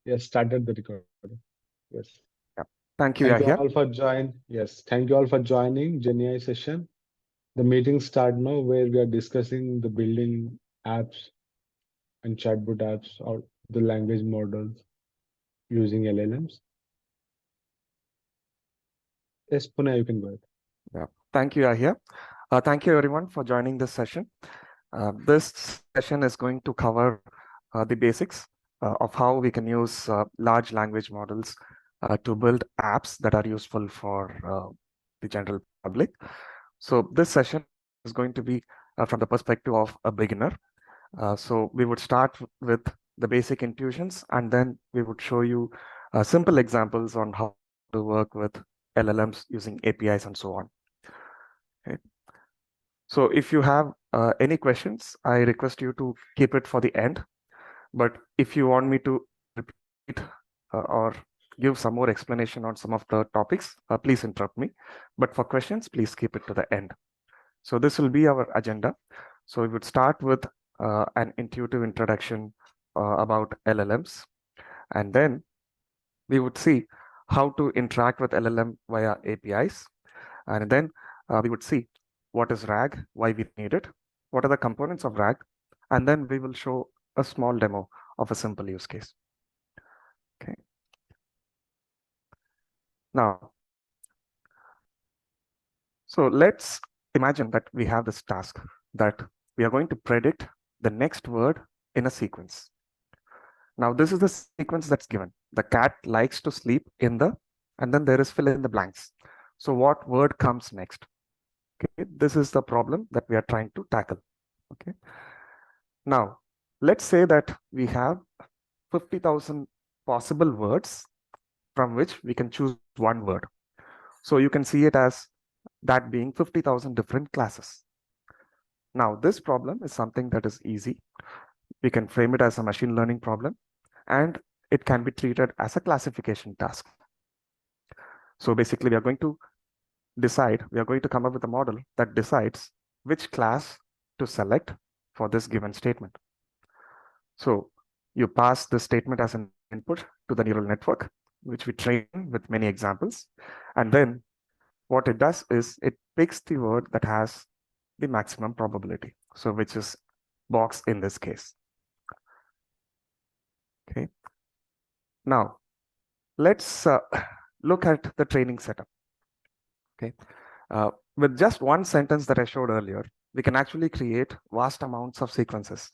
Yes, started the recording. Yes. Yeah. Thank you, Thank you Yahya. all for join. Yes, thank you all for joining GenAI session. The meeting start now where we are discussing the building apps and chatbot apps or the language models using LLMs. Yes, Pune, you can go ahead. Yeah. Thank you, Yahya. Thank you, everyone, for joining this session. This session is going to cover the basics of how we can use large language models to build apps that are useful for the general public. So this session is going to be from the perspective of a beginner. So we would start with the basic intuitions, and then we would show you simple examples on how to work with LLMs using APIs and so on. Okay. So if you have any questions, I request you to keep it for the end. But if you want me to repeat or give some more explanation on some of the topics, please interrupt me. But for questions, please keep it to the end. So this will be our agenda. So we would start with an intuitive introduction about LLMs, and then we would see how to interact with LLM via APIs, and then we would see what is RAG, why we need it, what are the components of RAG, and then we will show a small demo of a simple use case. Okay. Now, so let's imagine that we have this task that we are going to predict the next word in a sequence. Now, this is the sequence that's given. The cat likes to sleep in the, and then there is fill in the blanks. So what word comes next? Okay, this is the problem that we are trying to tackle. Okay. Now, let's say that we have 50,000 possible words from which we can choose one word. So you can see it as that being 50,000 different classes. Now, this problem is something that is easy. We can frame it as a machine learning problem, and it can be treated as a classification task. So basically, we are going to come up with a model that decides which class to select for this given statement. So you pass this statement as an input to the neural network, which we train with many examples. And then what it does is it picks the word that has the maximum probability. So which is box in this case. Okay. Now let's look at the training setup. Okay. With just one sentence that I showed earlier, we can actually create vast amounts of sequences.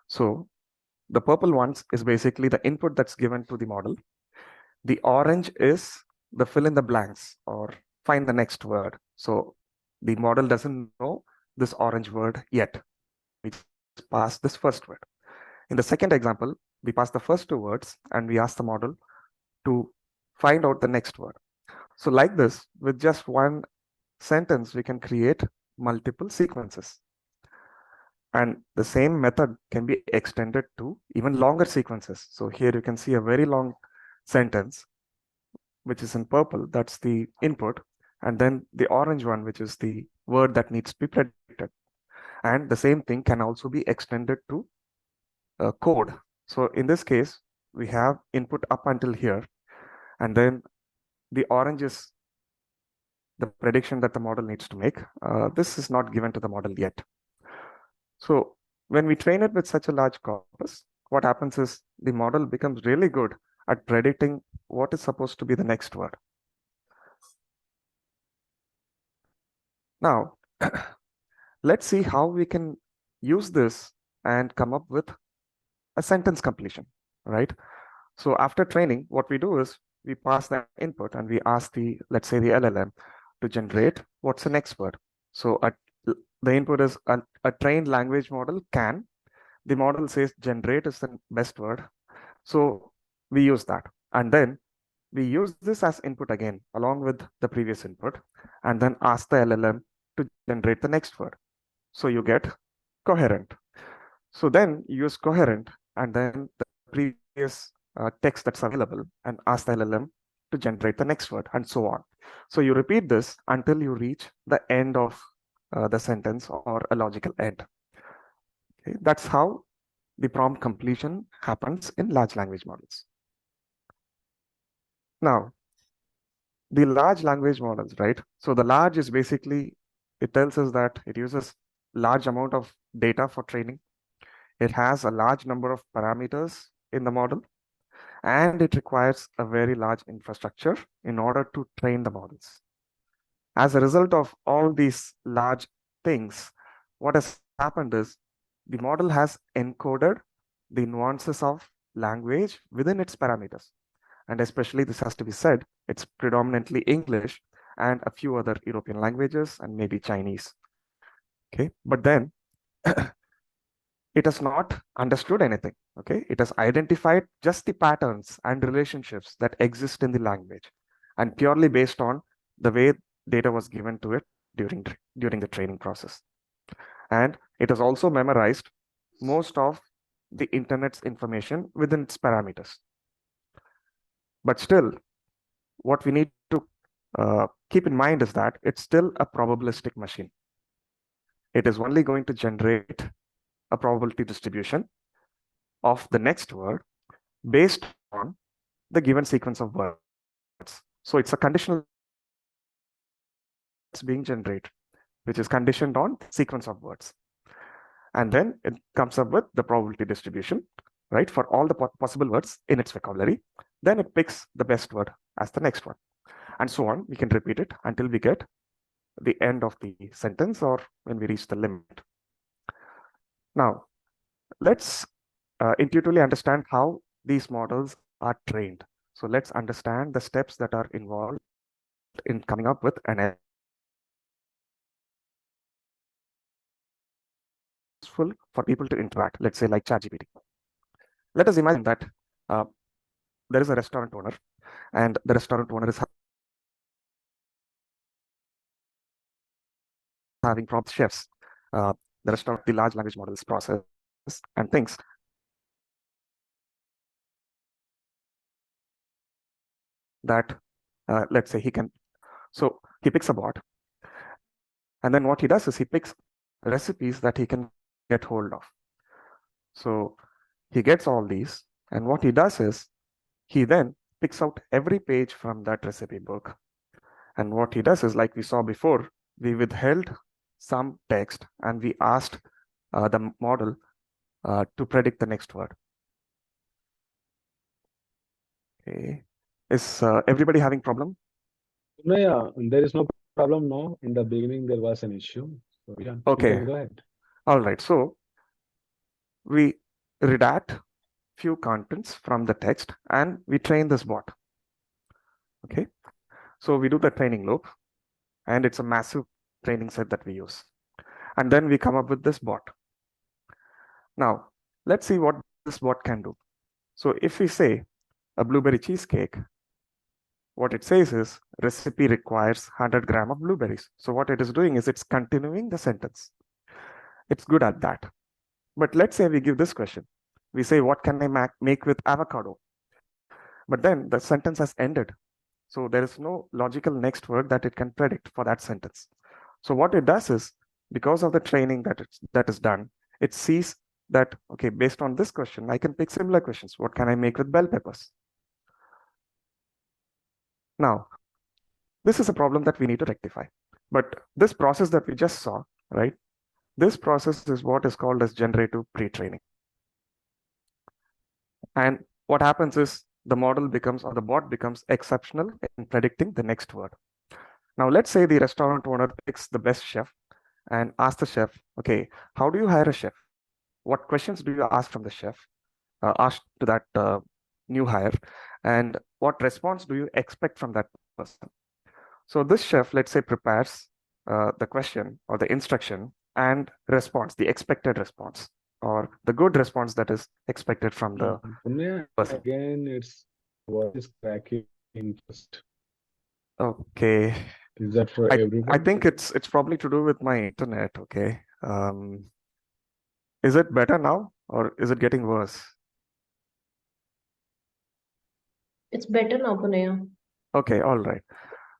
So the purple ones is basically the input that's given to the model. The orange is the fill in the blanks or find the next word. So the model doesn't know this orange word yet. We just pass this first word. In the second example, we pass the first two words and we ask the model to find out the next word. So like this, with just one sentence, we can create multiple sequences. And the same method can be extended to even longer sequences. So here you can see a very long sentence, which is in purple, that's the input. And then the orange one, which is the word that needs to be predicted. And the same thing can also be extended to code. So in this case, we have input up until here. And then the orange is the prediction that the model needs to make. This is not given to the model yet. So when we train it with such a large corpus, what happens is the model becomes really good at predicting what is supposed to be the next word. Now, let's see how we can use this and come up with a sentence completion, right? So after training, what we do is we pass that input and we ask the, let's say the LLM to generate what's the next word. So the input is a trained language model can. The model says generate is the best word. So we use that. And then we use this as input again, along with the previous input, and then ask the LLM to generate the next word. So you get coherent. So then you use coherent and then the previous text that's available and ask the LLM to generate the next word and so on. So you repeat this until you reach the end of the sentence or a logical end. Okay, that's how the prompt completion happens in large language models. Now, the large language models, right? So the large is basically, it tells us that it uses large amount of data for training. It has a large number of parameters in the model, and it requires a very large infrastructure in order to train the models. As a result of all these large things, what has happened is the model has encoded the nuances of language within its parameters. And especially, this has to be said, it's predominantly English and a few other European languages and maybe Chinese. Okay, but then it has not understood anything. Okay, it has identified just the patterns and relationships that exist in the language, and purely based on the way data was given to it during the training process. And it has also memorized most of the internet's information within its parameters. But still, what we need to keep in mind is that it's still a probabilistic machine. It is only going to generate a probability distribution of the next word based on the given sequence of words. So it's a conditional that's being generated, which is conditioned on sequence of words. And then it comes up with the probability distribution, right, for all the possible words in its vocabulary. Then it picks the best word as the next one. And so on. We can repeat it until we get the end of the sentence or when we reach the limit. Now, let's intuitively understand how these models are trained. So let's understand the steps that are involved in coming up with an useful for people to interact, let's say like ChatGPT. Let us imagine that there is a restaurant owner, and the restaurant owner is having problems chefs. The restaurant, the large language models process and things that, let's say he can, so he picks a bot, and then what he does is he picks recipes that he can get hold of. So he gets all these, and what he does is he then picks out every page from that recipe book. And what he does is, like we saw before, we withheld some text and we asked the model to predict the next word. Okay. Is everybody having problem? No, yeah, there is no problem now. In the beginning, there was an issue. So yeah, you Okay. can go ahead. All right. So we redact few contents from the text and we train this bot. Okay. So we do the training loop, and it's a massive training set that we use. And then we come up with this bot. Now, let's see what this bot can do. So if we say a blueberry cheesecake, what it says is recipe requires 100 grams of blueberries. So what it is doing is it's continuing the sentence. It's good at that. But let's say we give this question. We say, what can I make with avocado? But then the sentence has ended. So there is no logical next word that it can predict for that sentence. So what it does is, because of the training that is done, it sees that, okay, based on this question, I can pick similar questions. What can I make with bell peppers? Now, this is a problem that we need to rectify. But this process that we just saw, right? This process is what is called as generative pre-training. And what happens is the model becomes, or the bot becomes exceptional in predicting the next word. Now, let's say the restaurant owner picks the best chef and asks the chef, okay, how do you hire a chef? What questions do you ask from the chef, ask to that new hire? And what response do you expect from that person? So this chef, let's say, prepares the question or the instruction and response, the expected response, or the good response that is expected from the Punya, person. again, it's voice is cracking first. Okay. Is that for I everyone? think it's probably to do with my internet. Okay. Is it better now or is it getting worse? It's better now, Punaya. Okay, all right.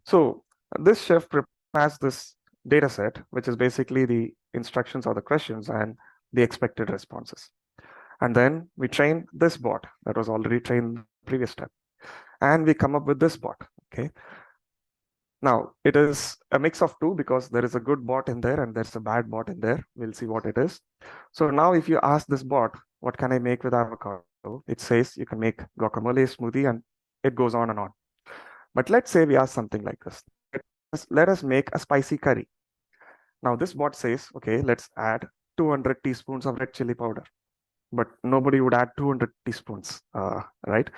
So this chef prepares this data set, which is basically the instructions or the questions and the expected responses. And then we train this bot that was already trained in the previous step. and we come up with this bot. Okay. Now it is a mix of two because there is a good bot in there and there's a bad bot in there. We'll see what it is. So now if you ask this bot, what can I make with avocado? It says you can make guacamole, smoothie, and it goes on and on. But let's say we ask something like this. Let us make a spicy curry. Now this bot says, okay, let's add 200 teaspoons of red chili powder. But nobody would add 200 teaspoons, right?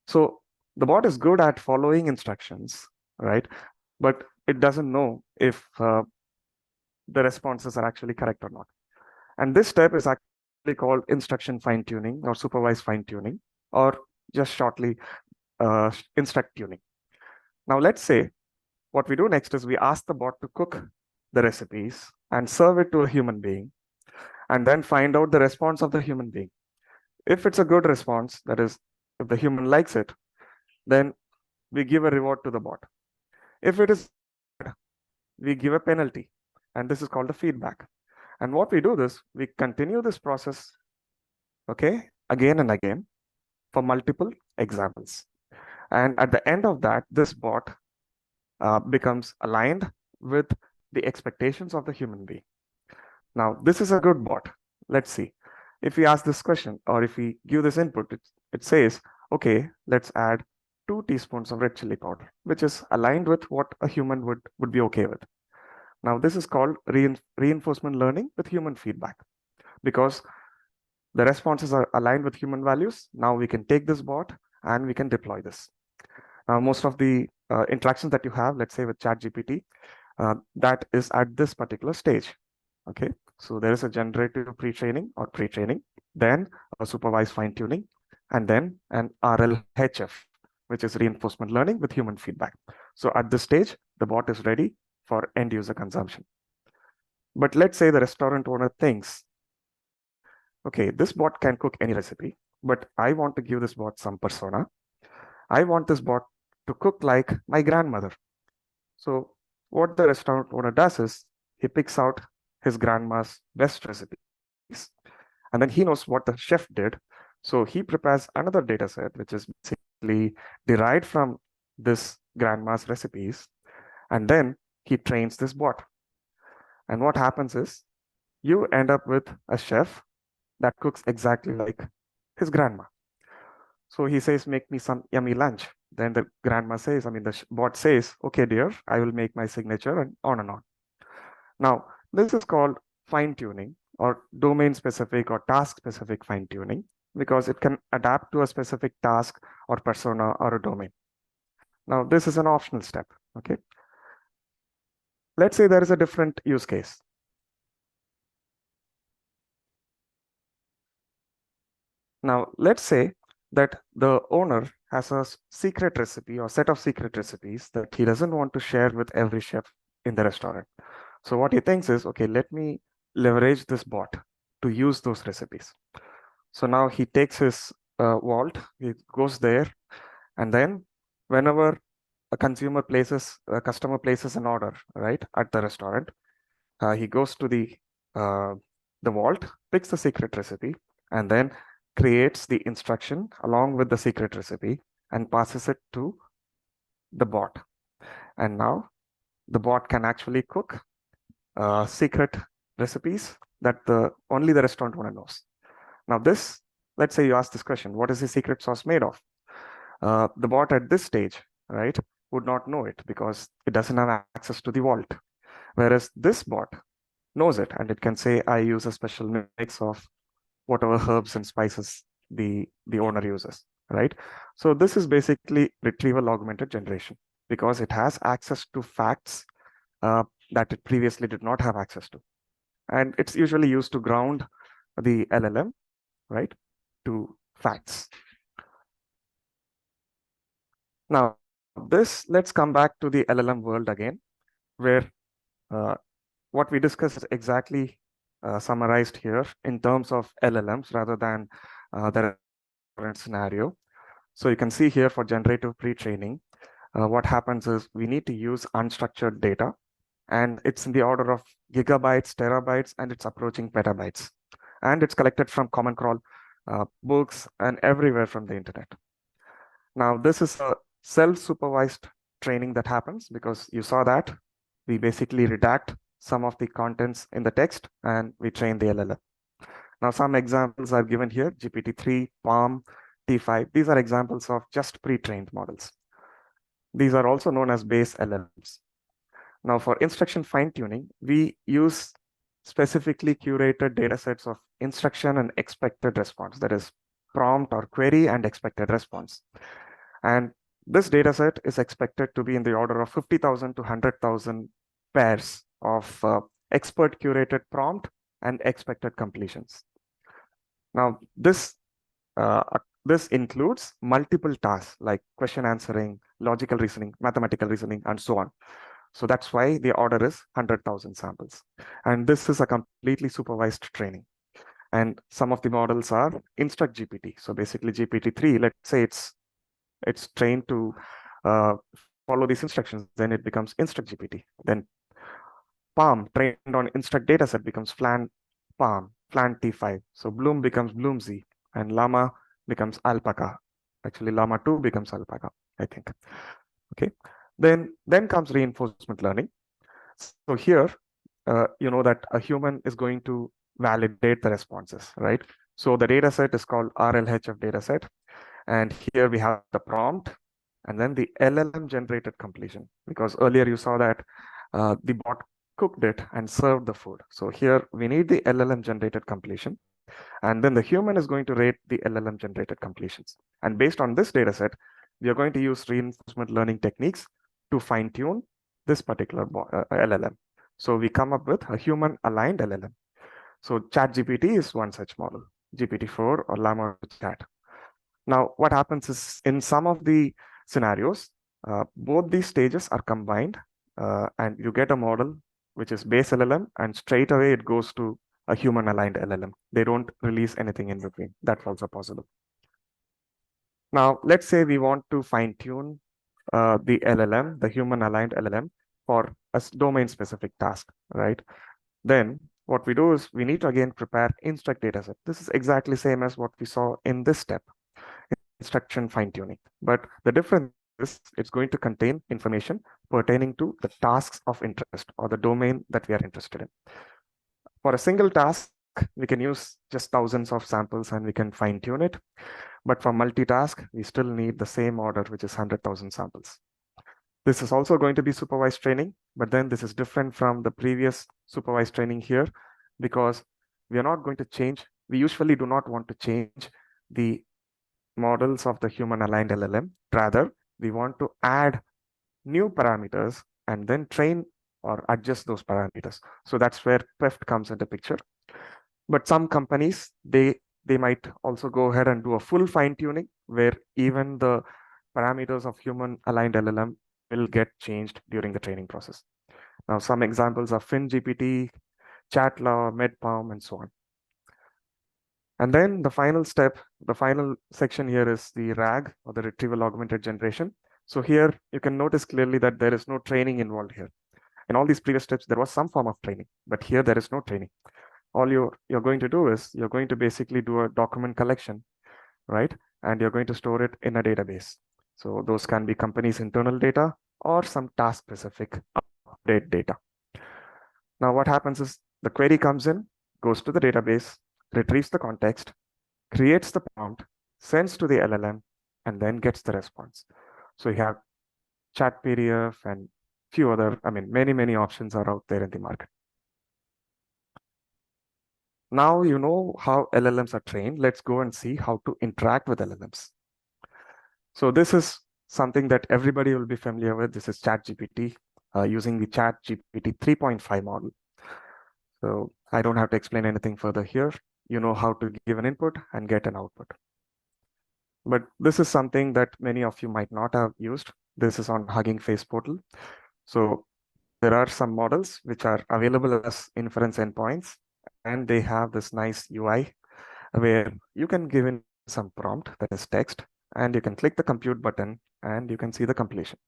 So the bot is good at following instructions, right? But it doesn't know if the responses are actually correct or not. And this step is actually called instruction fine-tuning or supervised fine-tuning, or just shortly instruct tuning. Now let's say what we do next is we ask the bot to cook the recipes and serve it to a human being, and then find out the response of the human being. If it's a good response, that is, if the human likes it, then we give a reward to the bot. If it is bad, we give a penalty, and this is called a feedback. And what we do this, we continue this process, okay, again and again for multiple examples. And at the end of that, this bot becomes aligned with the expectations of the human being. Now, this is a good bot. Let's see. If we ask this question or if we give this input, it says, okay, let's add 2 teaspoons of red chili powder, which is aligned with what a human would be okay with. Now, this is called reinforcement learning with human feedback, because the responses are aligned with human values. Now we can take this bot and we can deploy this. Now, most of the interactions that you have, let's say with ChatGPT, that is at this particular stage. Okay, so there is a generative pre-training or pre-training, then a supervised fine-tuning, and then an RLHF, which is reinforcement learning with human feedback. So at this stage, the bot is ready for end user consumption. But let's say the restaurant owner thinks, okay, this bot can cook any recipe, but I want to give this bot some persona. I want this bot to cook like my grandmother. So what the restaurant owner does is he picks out his grandma's best recipes, and then he knows what the chef did. So he prepares another data set, which is basically derived from this grandma's recipes, and then he trains this bot. And what happens is you end up with a chef that cooks exactly like his grandma. So he says, make me some yummy lunch. Then the grandma says, the bot says, okay, dear, I will make my signature, and on and on. Now, this is called fine-tuning or domain-specific or task-specific fine-tuning, because it can adapt to a specific task or persona or a domain. Now, this is an optional step, okay? Let's say there is a different use case. Now, let's say that the owner has a secret recipe or set of secret recipes that he doesn't want to share with every chef in the restaurant. So what he thinks is, okay, let me leverage this bot to use those recipes. So now he takes his vault, he goes there, and then whenever a customer places an order, right, at the restaurant, he goes to the vault, picks the secret recipe, and then creates the instruction along with the secret recipe and passes it to the bot. And now the bot can actually cook secret recipes that only the restaurant owner knows. Now this, let's say you ask this question, what is the secret sauce made of? The bot at this stage, right, would not know it because it doesn't have access to the vault. Whereas this bot knows it, and it can say, I use a special mix of whatever herbs and spices the owner uses, right? So this is basically retrieval augmented generation, because it has access to facts that it previously did not have access to. And it's usually used to ground the LLM, right, to facts. Now, let's come back to the LLM world again, where what we discussed is exactly summarized here in terms of LLMs rather than the current scenario. So you can see here for generative pre-training, what happens is we need to use unstructured data, and it's in the order of gigabytes, terabytes, and it's approaching petabytes. And it's collected from Common Crawl books and everywhere from the internet. Now, this is a self-supervised training that happens because you saw that we basically redact some of the contents in the text and we train the LLM. Now, some examples are given here, GPT-3, PaLM, T5. These are examples of just pre-trained models. These are also known as base LLMs. Now, for instruction fine-tuning, we use specifically curated data sets of instruction and expected response, that is prompt or query and expected response. And this data set is expected to be in the order of 50,000 to 100,000 pairs of expert curated prompt and expected completions. Now, this includes multiple tasks like question answering, logical reasoning, mathematical reasoning, and so on. So that's why the order is 100,000 samples. And this is a completely supervised training. And some of the models are Instruct GPT. So basically GPT-3, let's say it's trained to follow these instructions, then it becomes Instruct GPT. Then PaLM trained on Instruct dataset becomes Flan PaLM, Flan T5. So Bloom becomes Bloomzy, and Llama becomes Alpaca. Actually, Llama 2 becomes Alpaca, I think. Okay. Then comes reinforcement learning. So here, you know that a human is going to validate the responses, right? So the data set is called RLHF dataset. And here we have the prompt and then the LLM generated completion, because earlier you saw that the bot cooked it and served the food. So here we need the LLM generated completion. And then the human is going to rate the LLM generated completions. And based on this data set, we are going to use reinforcement learning techniques to fine tune this particular LLM. So we come up with a human aligned LLM. So ChatGPT is one such model, GPT-4 or Llama Chat. Now, what happens is in some of the scenarios, both these stages are combined and you get a model which is base LLM, and straight away it goes to a human aligned LLM. They don't release anything in between. That's also possible. Now, let's say we want to fine tune the LLM, the human aligned LLM, for a domain specific task, right? Then what we do is we need to again prepare instruct dataset. This is exactly same as what we saw in this step, instruction fine tuning. But the difference is it's going to contain information pertaining to the tasks of interest or the domain that we are interested in. For a single task, we can use just thousands of samples and we can fine tune it. But for multitask, we still need the same order, which is 100,000 samples. This is also going to be supervised training, but then this is different from the previous supervised training here because we are not going to change. We usually do not want to change the models of the human aligned LLM. Rather, we want to add new parameters and then train or adjust those parameters. So that's where PEFT comes into picture. But some companies, they might also go ahead and do a full fine tuning where even the parameters of human aligned LLM will get changed during the training process. Now, some examples are FinGPT, ChatLaw, MedPalm, and so on. And then the final step, the final section here is the RAG, or the retrieval augmented generation. So here you can notice clearly that there is no training involved here. In all these previous steps, there was some form of training, but here there is no training. All you're going to do is you're going to basically do a document collection, right? And you're going to store it in a database. So those can be companies' internal data or some task-specific update data. Now what happens is the query comes in, goes to the database, retrieves the context, creates the prompt, sends to the LLM, and then gets the response. So you have chat PDF and few other, many options are out there in the market. Now you know how LLMs are trained. Let's go and see how to interact with LLMs. So this is something that everybody will be familiar with. This is ChatGPT using the ChatGPT 3.5 model. So I don't have to explain anything further here. You know how to give an input and get an output. But this is something that many of you might not have used. This is on Hugging Face portal. So there are some models which are available as inference endpoints, and they have this nice UI where you can give in some prompt that is text, and you can click the compute button and you can see the completion.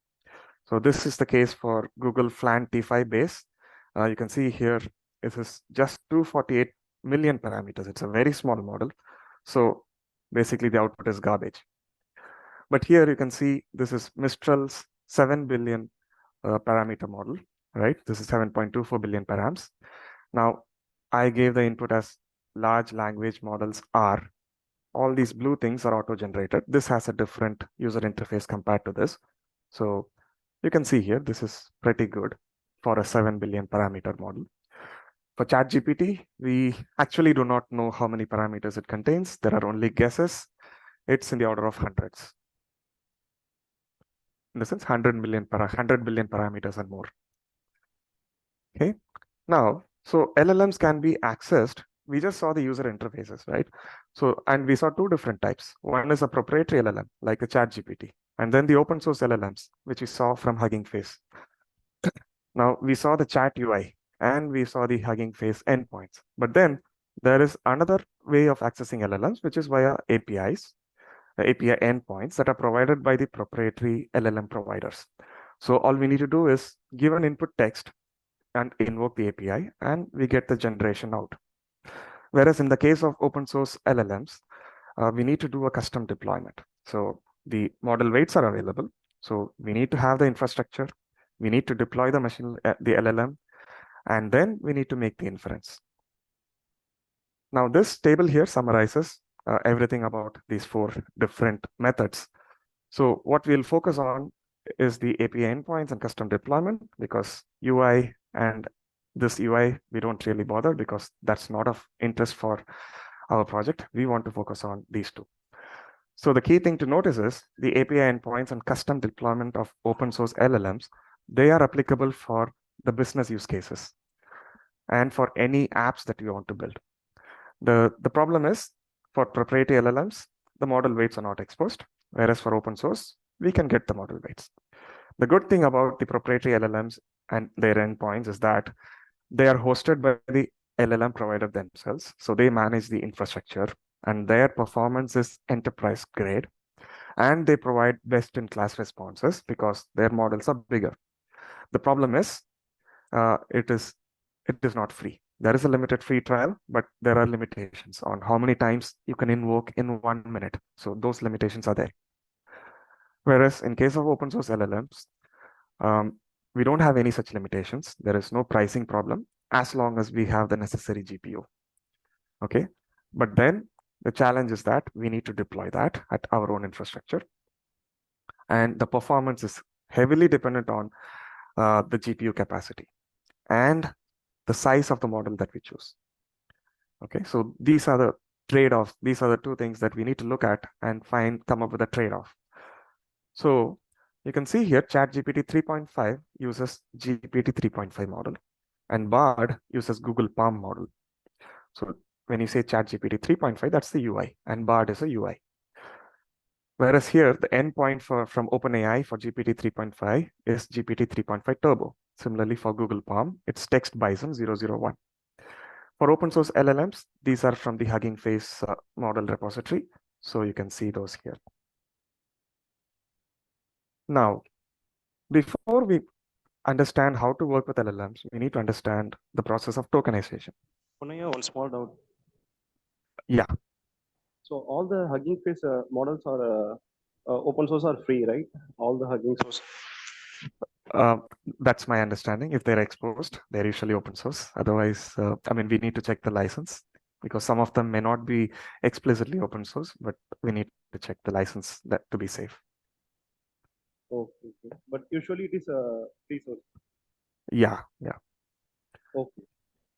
So this is the case for Google Flan T5 base. You can see here, this is just 248 million parameters. It's a very small model. So basically the output is garbage. But here you can see this is Mistral's 7 billion parameter model, right? This is 7.24 billion params. Now, I gave the input as large language models are. All these blue things are auto-generated. This has a different user interface compared to this. So you can see here, this is pretty good for a 7 billion parameter model. For ChatGPT, we actually do not know how many parameters it contains. There are only guesses. It's in the order of hundreds. In the sense, 100 billion parameters and more. Okay. Now, so LLMs can be accessed. We just saw the user interfaces, right? So, and we saw two different types. One is a proprietary LLM, like a ChatGPT, and then the open source LLMs, which we saw from Hugging Face. Now, we saw the chat UI and we saw the Hugging Face endpoints. But then there is another way of accessing LLMs, which is via APIs, the API endpoints that are provided by the proprietary LLM providers. So all we need to do is give an input text and invoke the API, and we get the generation out. Whereas in the case of open source LLMs, we need to do a custom deployment. So the model weights are available. So we need to have the infrastructure. We need to deploy the the LLM, and then we need to make the inference. Now this table here summarizes everything about these four different methods. So what we'll focus on is the API endpoints and custom deployment, because UI and this UI, we don't really bother because that's not of interest for our project. We want to focus on these two. So the key thing to notice is the API endpoints and custom deployment of open source LLMs, they are applicable for the business use cases and for any apps that you want to build. The problem is for proprietary LLMs, the model weights are not exposed, whereas for open source, we can get the model weights. The good thing about the proprietary LLMs and their endpoints is that they are hosted by the LLM provider themselves. So they manage the infrastructure and their performance is enterprise grade. And they provide best-in-class responses because their models are bigger. The problem is it is not free. There is a limited free trial, but there are limitations on how many times you can invoke in 1 minute. So those limitations are there. Whereas in case of open source LLMs, we don't have any such limitations. There is no pricing problem as long as we have the necessary GPU. Okay. But then the challenge is that we need to deploy that at our own infrastructure. And the performance is heavily dependent on the GPU capacity and the size of the model that we choose. Okay, so these are the trade-offs. These are the two things that we need to look at and come up with a trade-off. So you can see here, ChatGPT 3.5 uses GPT 3.5 model, and Bard uses Google Palm model. So when you say ChatGPT 3.5, that's the UI, and Bard is a UI. Whereas here, the endpoint from OpenAI for GPT 3.5 is GPT 3.5 Turbo. Similarly, for Google Palm, it's Text Bison 001. For open source LLMs, these are from the Hugging Face model repository. So you can see those here. Now, before we understand how to work with LLMs, we need to understand the process of tokenization. One small doubt. Yeah. So all the Hugging Face models are open source are free, right? All the Hugging source. That's my understanding. If they're exposed, they're usually open source. Otherwise, I mean, we need to check the license because some of them may not be explicitly open source, but we need to check the license to be safe. Okay. But usually it is a free source. Yeah. Okay.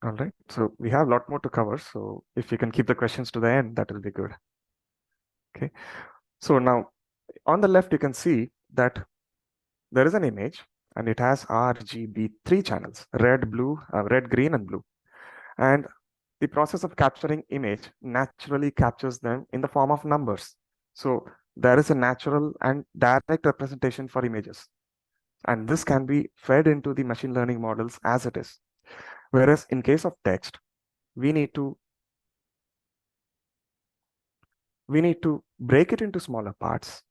All right. So we have a lot more to cover. So if you can keep the questions to the end, that will be good. Okay. So now on the left, you can see that there is an image and it has RGB 3 channels, red, green, and blue. And the process of capturing image naturally captures them in the form of numbers. So there is a natural and direct representation for images. And this can be fed into the machine learning models as it is. Whereas in case of text, we need to break it into smaller parts,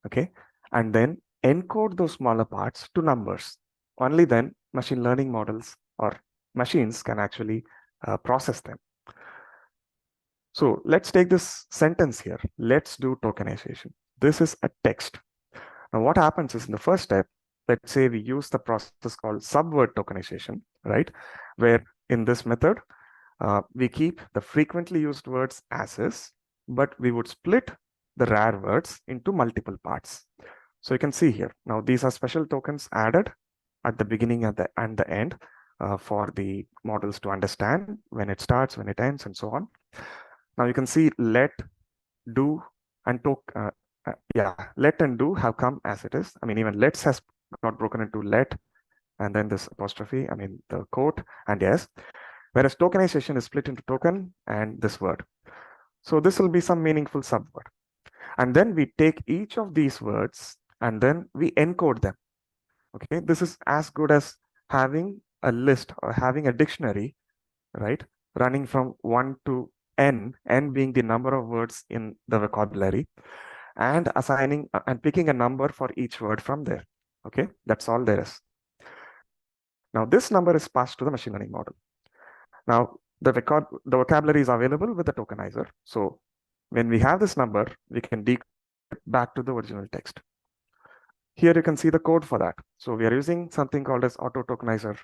okay? And then encode those smaller parts to numbers. Only then machine learning models or machines can actually process them. So let's take this sentence here. Let's do tokenization. this is a text. Now, what happens is in the first step, let's say we use the process called subword tokenization, right? Where in this method, we keep the frequently used words as is, but we would split the rare words into multiple parts. So you can see here, now these are special tokens added at the beginning and the end for the models to understand when it starts, when it ends, and so on. Now you can see let, do, and let and do have come as it is. I mean, even let's has got broken into let, and then this apostrophe, I mean, the quote and yes, whereas tokenization is split into token and this word. So this will be some meaningful subword. And then we take each of these words and then we encode them. Okay, this is as good as having a list or having a dictionary, right? Running from 1 to n being the number of words in the vocabulary, and assigning and picking a number for each word from there. Okay, that's all there is. Now this number is passed to the machine learning model. Now the vocabulary is available with the tokenizer. So when we have this number, we can decode it back to the original text. Here you can see the code for that. So we are using something called as auto tokenizer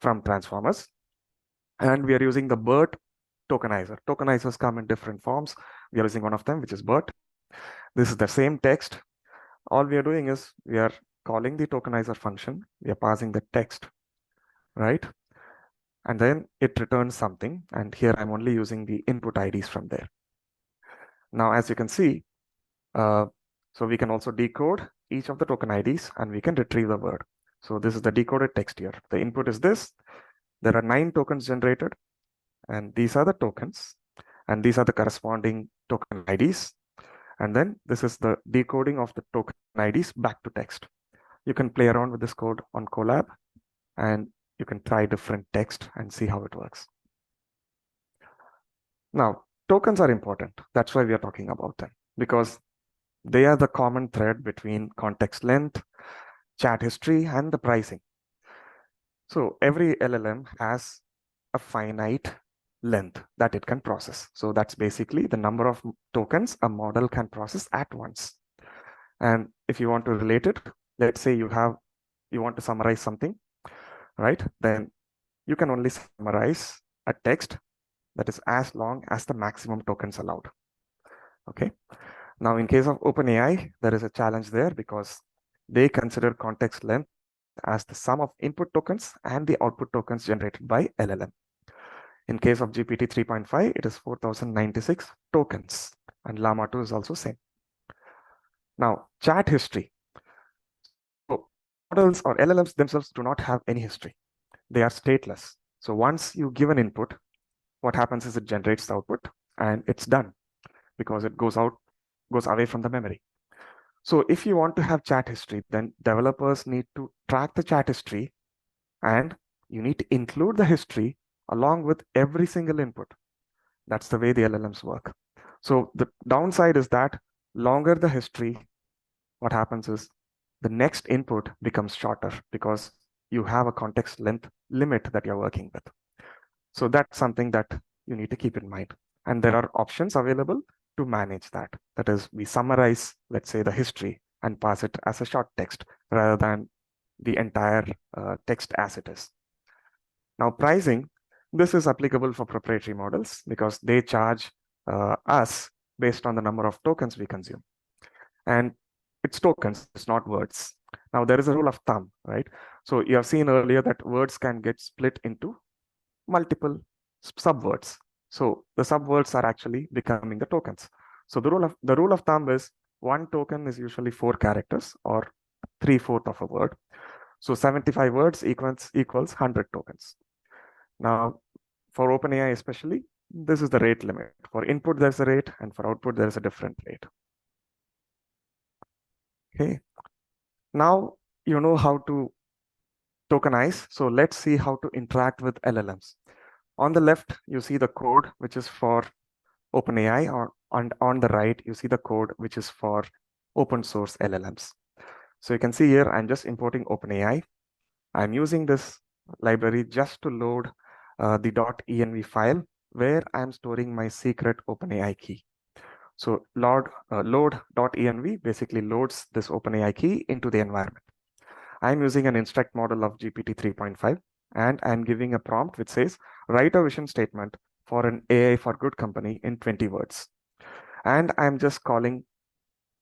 from transformers, and we are using the BERT tokenizer. Tokenizers come in different forms. We are using one of them, which is BERT. This is the same text. All we are doing is we are calling the tokenizer function. We are passing the text, right? And then it returns something. And here I'm only using the input IDs from there. Now, as you can see, so we can also decode each of the token IDs and we can retrieve the word. So this is the decoded text here. The input is this. There are 9 tokens generated, and these are the tokens, and these are the corresponding token IDs. And then this is the decoding of the token IDs back to text. You can play around with this code on Colab, and you can try different text and see how it works. Now, tokens are important. That's why we are talking about them, because they are the common thread between context length, chat history, and the pricing. So every LLM has a finite length that it can process. So that's basically the number of tokens a model can process at once. And if you want to relate it, let's say you want to summarize something, right? Then you can only summarize a text that is as long as the maximum tokens allowed. Okay. Now, in case of OpenAI, there is a challenge there because they consider context length as the sum of input tokens and the output tokens generated by LLM. In case of GPT 3.5, it is 4096 tokens, and Llama 2 is also same. Now, chat history. So models or LLMs themselves do not have any history. They are stateless. So once you give an input, what happens is it generates the output and it's done because it goes away from the memory. So if you want to have chat history, then developers need to track the chat history and you need to include the history along with every single input. That's the way the LLMs work. So the downside is that longer the history, what happens is the next input becomes shorter because you have a context length limit that you're working with. So that's something that you need to keep in mind. And there are options available to manage that. That is, we summarize, let's say, the history and pass it as a short text rather than the entire text as it is. Now, pricing, this is applicable for proprietary models because they charge us based on the number of tokens we consume. And it's tokens, it's not words. Now, there is a rule of thumb, right? So you have seen earlier that words can get split into multiple subwords. So the subwords are actually becoming the tokens. So the rule of thumb is 1 token is usually 4 characters or 3/4 of a word. So 75 words equals 100 tokens. Now, for OpenAI especially, this is the rate limit. For input, there's a rate, and for output, there's a different rate. Okay. Now you know how to tokenize. So let's see how to interact with LLMs. On the left, you see the code, which is for OpenAI, or on the right, you see the code, which is for open source LLMs. So you can see here, I'm just importing OpenAI. I'm using this library just to load the .env file where I'm storing my secret OpenAI key. So load.env basically loads this OpenAI key into the environment. I'm using an instruct model of GPT 3.5, and I'm giving a prompt which says, write a vision statement for an AI for good company in 20 words. And I'm just calling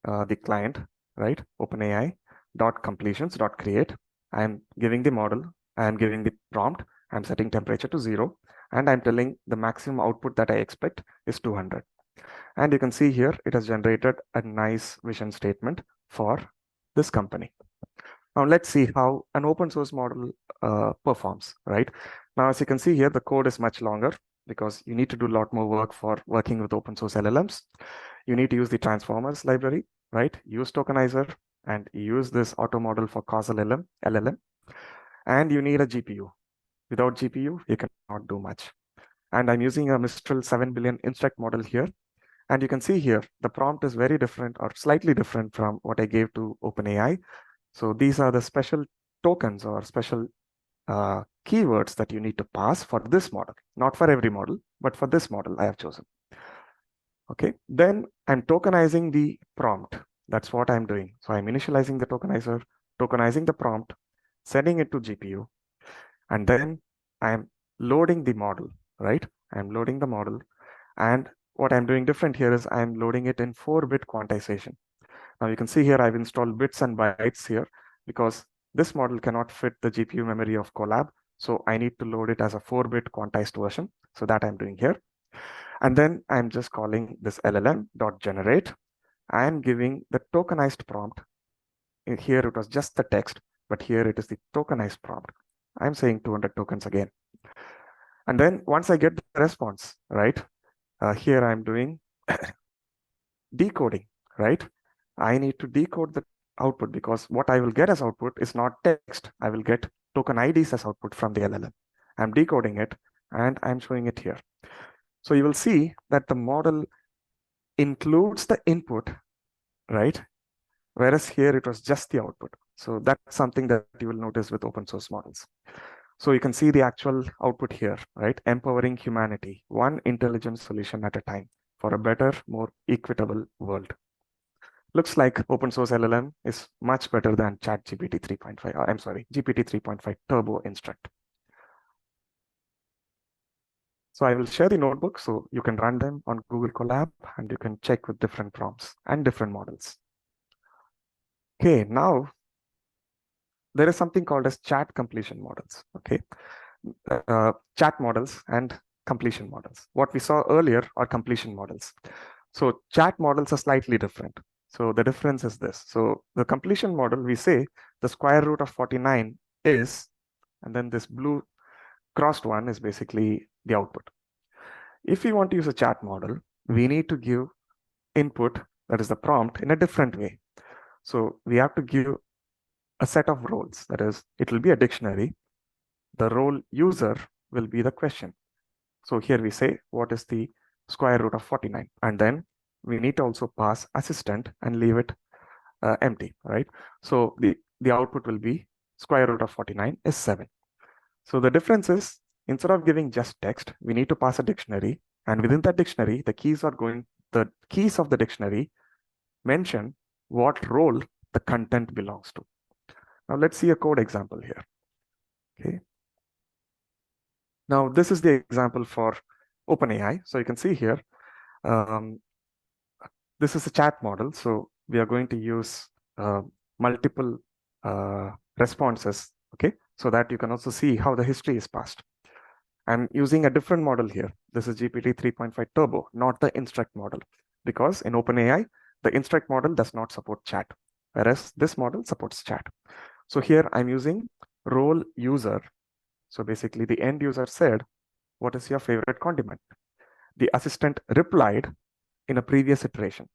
the client, right? OpenAI .completions.create. I'm giving the model, I'm giving the prompt, I'm setting temperature to 0, and I'm telling the maximum output that I expect is 200. And you can see here, it has generated a nice vision statement for this company. Now let's see how an open source model performs, right? Now, as you can see here, the code is much longer because you need to do a lot more work for working with open source LLMs. You need to use the transformers library, right? Use tokenizer and use this auto model for causal LLM. And you need a GPU. Without GPU, you cannot do much. And I'm using a Mistral 7 billion instruct model here. And you can see here, the prompt is very different or slightly different from what I gave to OpenAI. So these are the special tokens or special keywords that you need to pass for this model, not for every model, but for this model I have chosen. Okay, then I'm tokenizing the prompt. That's what I'm doing. So I'm initializing the tokenizer, tokenizing the prompt, sending it to GPU, and then I'm loading the model, right? I'm loading the model, and what I'm doing different here is I'm loading it in 4-bit quantization. Now you can see here I've installed bits and bytes here because this model cannot fit the GPU memory of Colab. So I need to load it as a 4-bit quantized version. So that I'm doing here. And then I'm just calling this LLM.generate. I'm giving the tokenized prompt. Here it was just the text, but here it is the tokenized prompt. I'm saying 200 tokens again. And then once I get the response, right, here I'm doing decoding, right? I need to decode the output because what I will get as output is not text. I will get token IDs as output from the LLM. I'm decoding it and I'm showing it here. So you will see that the model includes the input, right? Whereas here it was just the output. So that's something that you will notice with open source models. So you can see the actual output here, right? Empowering humanity, one intelligent solution at a time for a better, more equitable world. Looks like open source LLM is much better than ChatGPT 3.5. I'm sorry, GPT 3.5 Turbo Instruct. So I will share the notebook so you can run them on Google Colab and you can check with different prompts and different models. Okay, now there is something called as chat completion models. Okay, chat models and completion models. What we saw earlier are completion models. So chat models are slightly different. So the difference is this. So the completion model, we say the square root of 49 is, and then this blue crossed one is basically the output. If we want to use a chat model, we need to give input, that is the prompt, in a different way. So we have to give a set of roles, that is, it will be a dictionary. The role user will be the question. So here we say, what is the square root of 49? And then we need to also pass assistant and leave it empty, right? So the output will be square root of 49 is 7. So the difference is, instead of giving just text, we need to pass a dictionary. And within that dictionary, the keys of the dictionary mention what role the content belongs to. Now let's see a code example here. Okay. Now this is the example for OpenAI. So you can see here, this is a chat model. So we are going to use multiple responses, okay, so that you can also see how the history is passed. I'm using a different model here. This is GPT 3.5 Turbo, not the instruct model, because in OpenAI, the instruct model does not support chat, whereas this model supports chat. So here I'm using role user. So basically the end user said, what is your favorite condiment? The assistant replied in a previous iteration.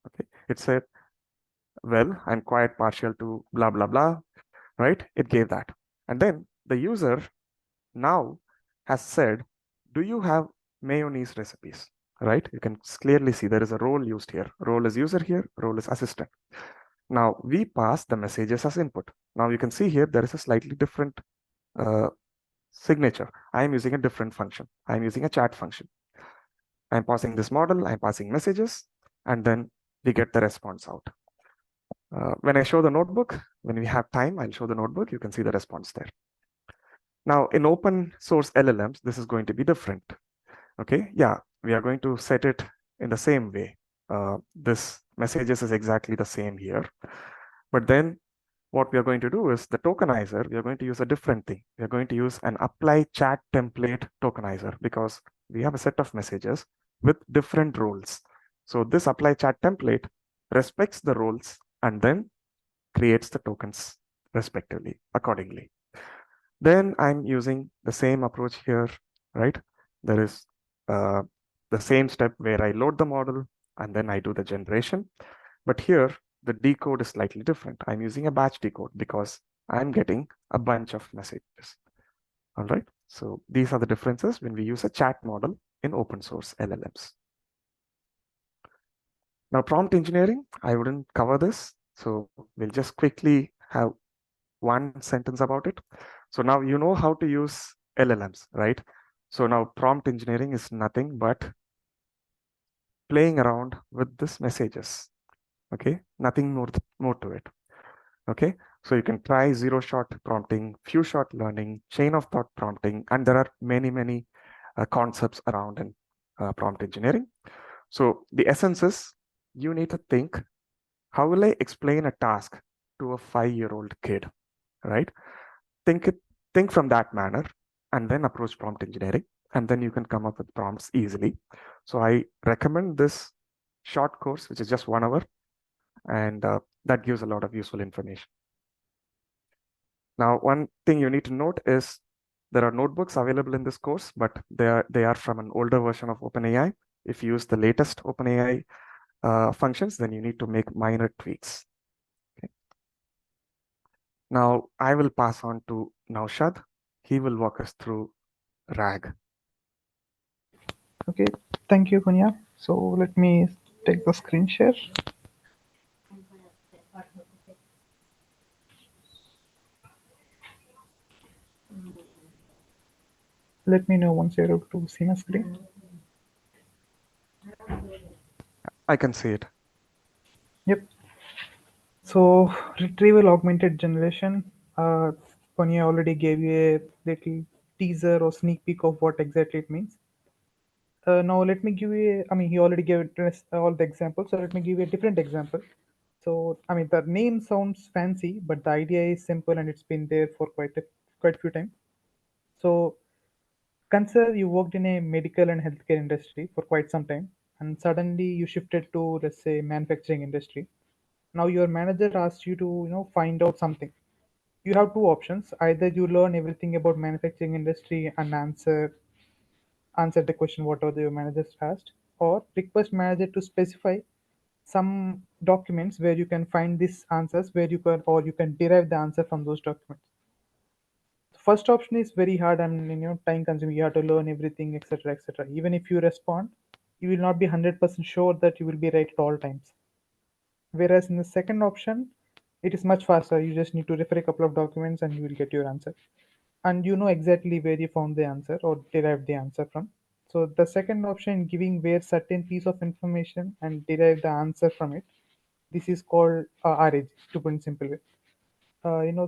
Okay, it said, well, I'm quite partial to blah, blah, blah, right? It gave that. And then the user now has said, do you have mayonnaise recipes, right? You can clearly see there is a role used here. Role is user here, role is assistant. Now we pass the messages as input. Now you can see here, there is a slightly different signature. I'm using a different function. I'm using a chat function. I'm passing this model, I'm passing messages, and then we get the response out. When I show the notebook, when we have time, I'll show the notebook. You can see the response there. Now, in open source LLMs, this is going to be different. Okay, yeah, we are going to set it in the same way. This messages is exactly the same here. But then what we are going to do is the tokenizer, we are going to use a different thing. We are going to use an apply chat template tokenizer because we have a set of messages with different roles. So this apply chat template respects the roles and then creates the tokens respectively, accordingly. Then I'm using the same approach here, right? There is the same step where I load the model and then I do the generation. But here, the decode is slightly different. I'm using a batch decode because I'm getting a bunch of messages. All right. So these are the differences when we use a chat model in open source LLMs. Now, prompt engineering, I wouldn't cover this. So we'll just quickly have one sentence about it. So now you know how to use LLMs, right? So now prompt engineering is nothing but playing around with these messages. Okay, nothing more to it. Okay, so you can try zero-shot prompting, few-shot learning, chain of thought prompting, and there are many concepts around in prompt engineering. So the essence is you need to think, how will I explain a task to a 5-year-old kid, right? Think from that manner and then approach prompt engineering, and then you can come up with prompts easily. So I recommend this short course, which is just 1 hour, and that gives a lot of useful information. Now, one thing you need to note is there are notebooks available in this course, but they are from an older version of OpenAI. If you use the latest OpenAI functions, then you need to make minor tweaks. Okay. Now, I will pass on to Naushad. He will walk us through RAG. Okay, thank you, Punya. So let me take the screen share. Let me know once you're able to see my screen. I can see it. Yep. So retrieval augmented generation. Punya already gave you a little teaser or sneak peek of what exactly it means. Now let me give you he already gave all the examples, so let me give you a different example. So, the name sounds fancy, but the idea is simple and it's been there for quite a few times. So, consider you worked in a medical and healthcare industry for quite some time, and suddenly you shifted to, let's say, manufacturing industry. Now your manager asks you to, find out something. You have two options. Either you learn everything about manufacturing industry and answer the question whatever your manager asked, or request manager to specify some documents where you can find these answers, where you can derive the answer from those documents. The first option is very hard and time consuming. You have to learn everything, etc., etc. Even if you respond, you will not be 100% sure that you will be right at all times. Whereas in the second option, it is much faster. You just need to refer a couple of documents and you will get your answer, and you know exactly where you found the answer or derived the answer from. So the second option, giving where certain piece of information and derive the answer from it, this is called RAG, to put in simple way.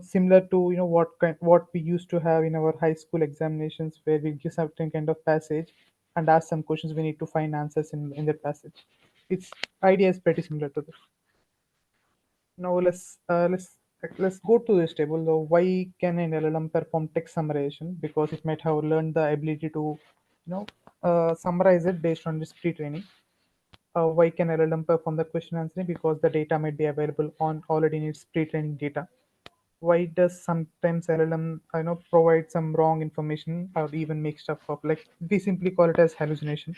Similar to what we used to have in our high school examinations, where we give certain kind of passage and ask some questions. We need to find answers in that passage. Its idea is pretty similar to this. Now let's go to this table. Though, why can an LLM perform text summarization? Because it might have learned the ability to, summarize it based on this pre-training. Why can LLM perform the question answering? Because the data might be available on already in its pre-training data. Why does sometimes LLM provide some wrong information or even make stuff up? Like, we simply call it as hallucination.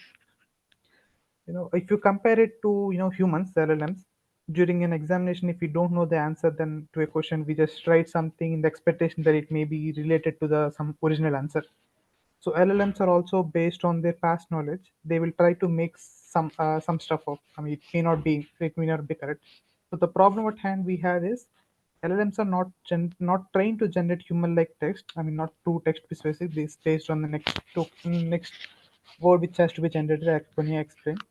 If you compare it to humans, the LLMs, during an examination, if we don't know the answer then to a question, we just write something in the expectation that it may be related to the some original answer. So LLMs are also based on their past knowledge. They will try to make some stuff up. It may not be correct. So the problem at hand we have is LLMs are not trained to generate human-like text. Not true text be specific. This based on the next word which has to be generated, as Punya explained.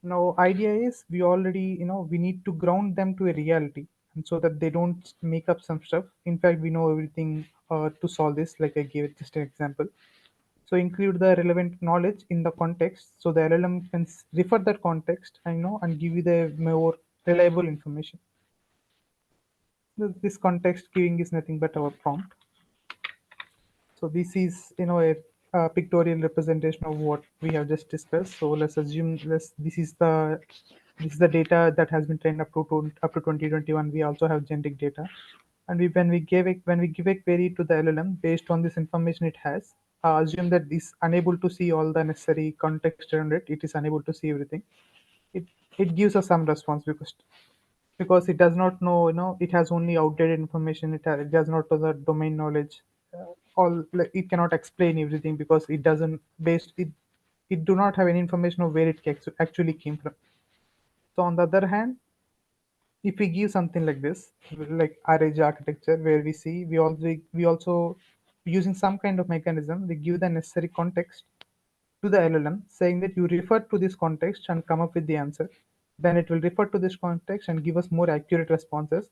Now, idea is we already, we need to ground them to a reality, and so that they don't make up some stuff. In fact, we know everything to solve this. Like I gave just an example. So include the relevant knowledge in the context, so the LLM can refer that context, and give you the more reliable information. This context giving is nothing but our prompt. So this is, a pictorial representation of what we have just discussed. So let's assume this is the data that has been trained up to 2021. We also have generic data, and when we give a query to the LLM based on this information it has, assume that this unable to see all the necessary context around it. It is unable to see everything. It it gives us some response because it does not know, it has only outdated information. It does not know the domain knowledge. All like, it cannot explain everything because it doesn't based it do not have any information of where it actually came from. So on the other hand, if we give something like this, like RAG architecture, where we also using some kind of mechanism, we give the necessary context to the LLM, saying that you refer to this context and come up with the answer. Then it will refer to this context and give us more accurate responses.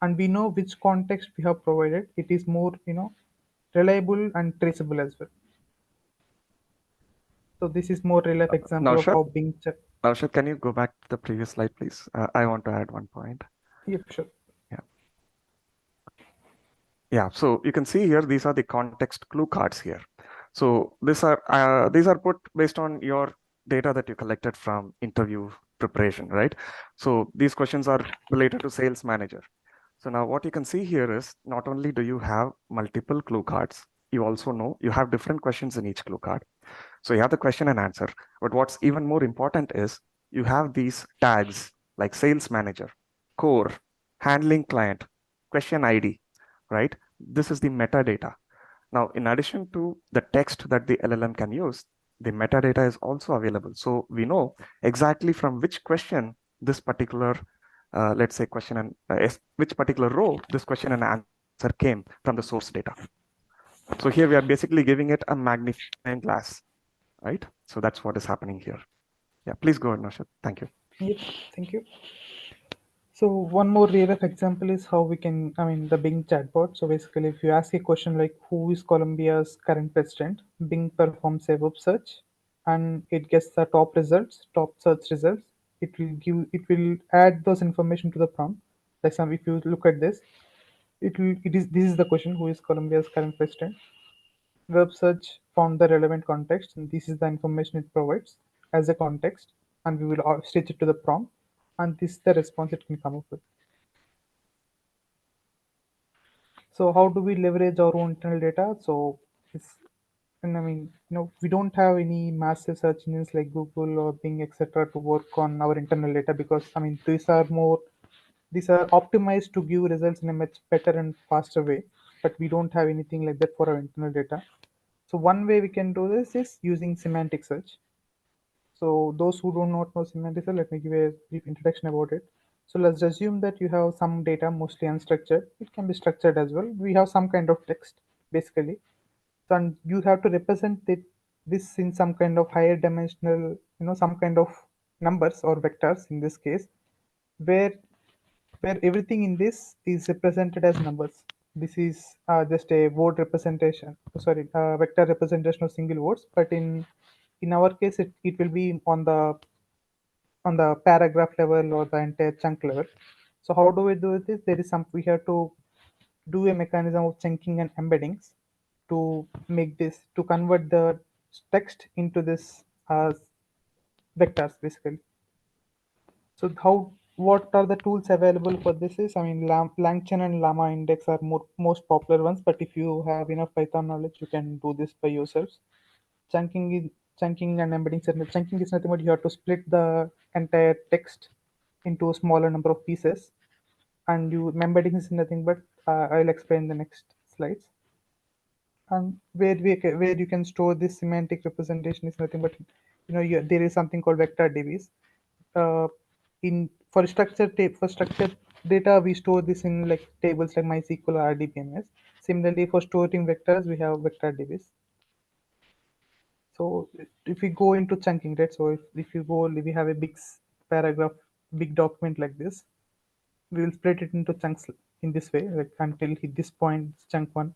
And we know which context we have provided. It is more, reliable and traceable as well. So this is more real life example of Naushad, how Bing Chat. Naushad, can you go back to the previous slide, please? I want to add one point. Yep, sure. Yeah, so you can see here, these are the context clue cards here. So these are put based on your data that you collected from interview preparation, right? So these questions are related to sales manager. So now what you can see here is not only do you have multiple clue cards, you also know you have different questions in each clue card. So you have the question and answer. But what's even more important is you have these tags like sales manager, core, handling client, question ID, right? This is the metadata. Now, in addition to the text that the LLM can use, the metadata is also available. So we know exactly from which question this particular, let's say, question and which particular row this question and answer came from the source data. So here we are basically giving it a magnifying glass, right? So that's what is happening here. Yeah, please go ahead, Naushad. Thank you. Yep, thank you. So one more real life example is how we can, the Bing chatbot. So basically, if you ask a question like who is Colombia's current president, Bing performs a web search and it gets the top search results. It will add those information to the prompt. Like if you look at this, this is the question, who is Colombia's current president? Web search found the relevant context, and this is the information it provides as a context, and we will stitch it to the prompt, and this is the response it can come up with. So how do we leverage our own internal data? So it's, and we don't have any massive search engines like Google or Bing, etc., to work on our internal data because these are optimized to give results in a much better and faster way, but we don't have anything like that for our internal data. So one way we can do this is using semantic search. So those who do not know semantic search, let me give a brief introduction about it. So let's assume that you have some data, mostly unstructured. It can be structured as well. We have some kind of text, basically. So and you have to represent this in some kind of higher dimensional, some kind of numbers or vectors in this case, where everything in this is represented as numbers. This is just a word representation, sorry, vector representation of single words, but in our case it will be on the paragraph level or the entire chunk level. So how do we do this? There is some, we have to do a mechanism of chunking and embeddings to make this, to convert the text into this vectors basically. So what are the tools available for this is, LangChain and Llama Index are most popular ones, but if you have enough Python knowledge, you can do this by yourselves. Chunking and embedding. Chunking is nothing but you have to split the entire text into a smaller number of pieces, and embedding is nothing but I'll explain the next slides. And where you can store this semantic representation is nothing but there is something called vector DBs. Uh, in for structured data, we store this in like tables like MySQL or RDBMS. Similarly, for storing vectors, we have vector DBs. So if we go into chunking, right? So if you go, we have a paragraph, big document like this. We will split it into chunks in this way, like until this point is chunk one,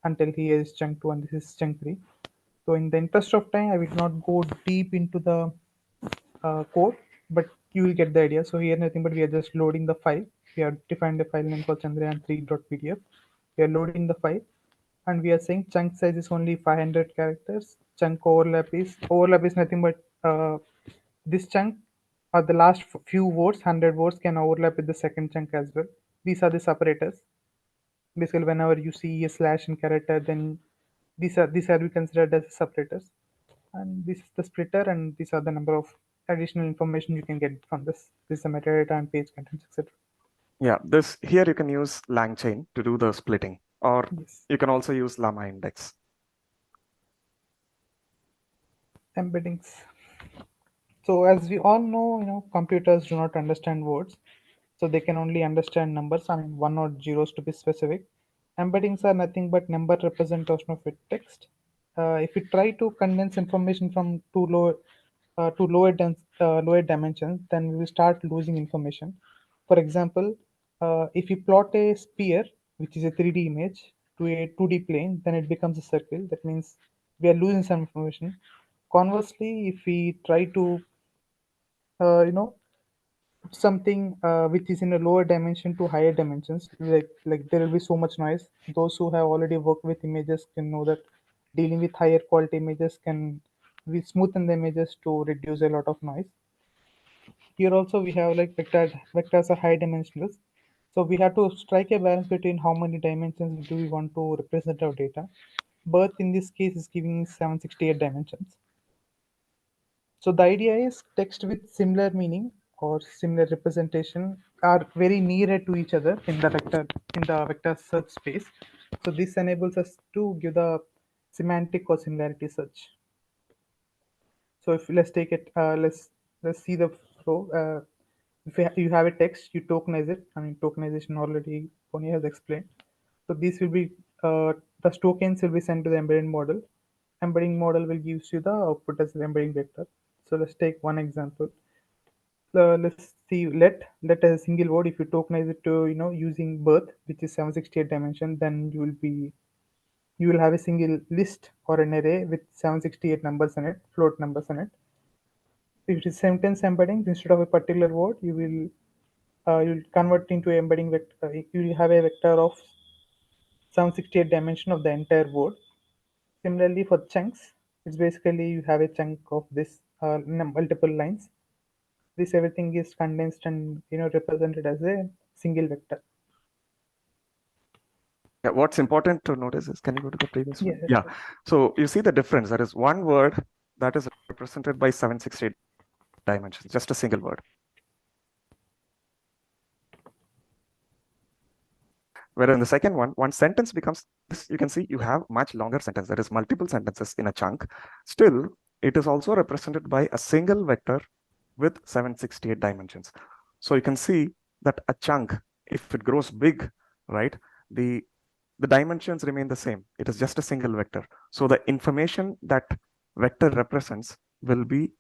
until here is chunk two, and this is chunk three. So in the interest of time, I will not go deep into the code, but you will get the idea. So here nothing but we are just loading the file. We have defined a file name called chandrayaan3.pdf. We are loading the file, and we are saying chunk size is only 500 characters. Chunk overlap is nothing but this chunk or the last few words, 100 words, can overlap with the second chunk as well. These are the separators. Basically, whenever you see a slash in character, then these are we considered as separators. And this is the splitter, and these are the number of additional information you can get from this. This is the metadata and page contents, etc. Yeah, this here you can use LangChain to do the splitting, or Yes. you can also use Llama index. Embeddings. So as we all know, computers do not understand words, so they can only understand numbers. I mean, one or zeros to be specific. Embeddings are nothing but number representation of a text. If we try to condense information from lower dimensions, then we will start losing information. For example, if you plot a sphere, which is a 3D image, to a 2D plane, then it becomes a circle. That means we are losing some information. Conversely, if we try to uh, you know something which is in a lower dimension to higher dimensions, like there will be so much noise. Those who have already worked with images can know that dealing with higher quality images can we smoothen the images to reduce a lot of noise. Here also we have like vectors are high dimensionals, so we have to strike a balance between how many dimensions do we want to represent our data. Birth in this case is giving 768 dimensions. So the idea is text with similar meaning or similar representation are very near to each other in the vector search space. So this enables us to give the semantic or similarity search. So if let's take it, let's see the flow. If you have a text, you tokenize it. I mean, tokenization already Pony has explained. So these will be the tokens will be sent to the embedding model. Embedding model will give you the output as an embedding vector. So let's take one example. Let's see let as a single word. If you tokenize it to using birth, which is 768 dimension, then you will have a single list or an array with 768 numbers in it, float numbers in it. If it is sentence embedding, instead of a particular word, you'll convert into embedding vector. You will have a vector of 768 dimension of the entire word. Similarly, for chunks, it's basically you have a chunk of this multiple lines. This everything is condensed and represented as a single vector. Yeah, what's important to notice is, can you go to the previous one? Yeah. Yeah. So you see the difference. There is one word that is represented by 768 dimensions, just a single word. Whereas in the second one sentence becomes this, you can see you have much longer sentence. There is multiple sentences in a chunk. Still, it is also represented by a single vector with 768 dimensions. So you can see that a chunk, if it grows big, right, the dimensions remain the same. It is just a single vector. So the information that vector represents will be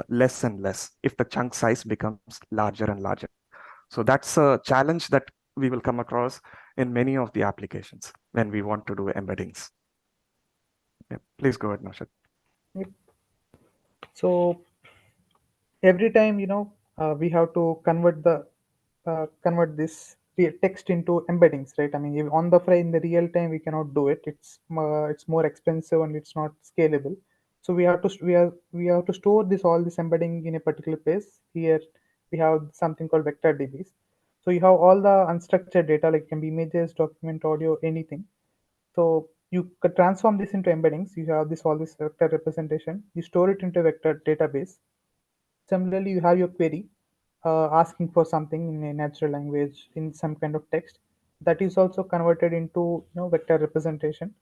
less and less if the chunk size becomes larger and larger. So that's a challenge that we will come across in many of the applications when we want to do embeddings. Yeah, please go ahead, Naushad. Yep. So every time we have to convert this text into embeddings, right? I mean, on the fly in the real time we cannot do it. It's more expensive and it's not scalable. So we have to store this all this embedding in a particular place. Here we have something called vector DBs. So you have all the unstructured data, like can be images, document, audio, anything. So you could transform this into embeddings. You have all this vector representation. You store it into a vector database. Similarly, you have your query asking for something in a natural language in some kind of text. That is also converted into vector representation,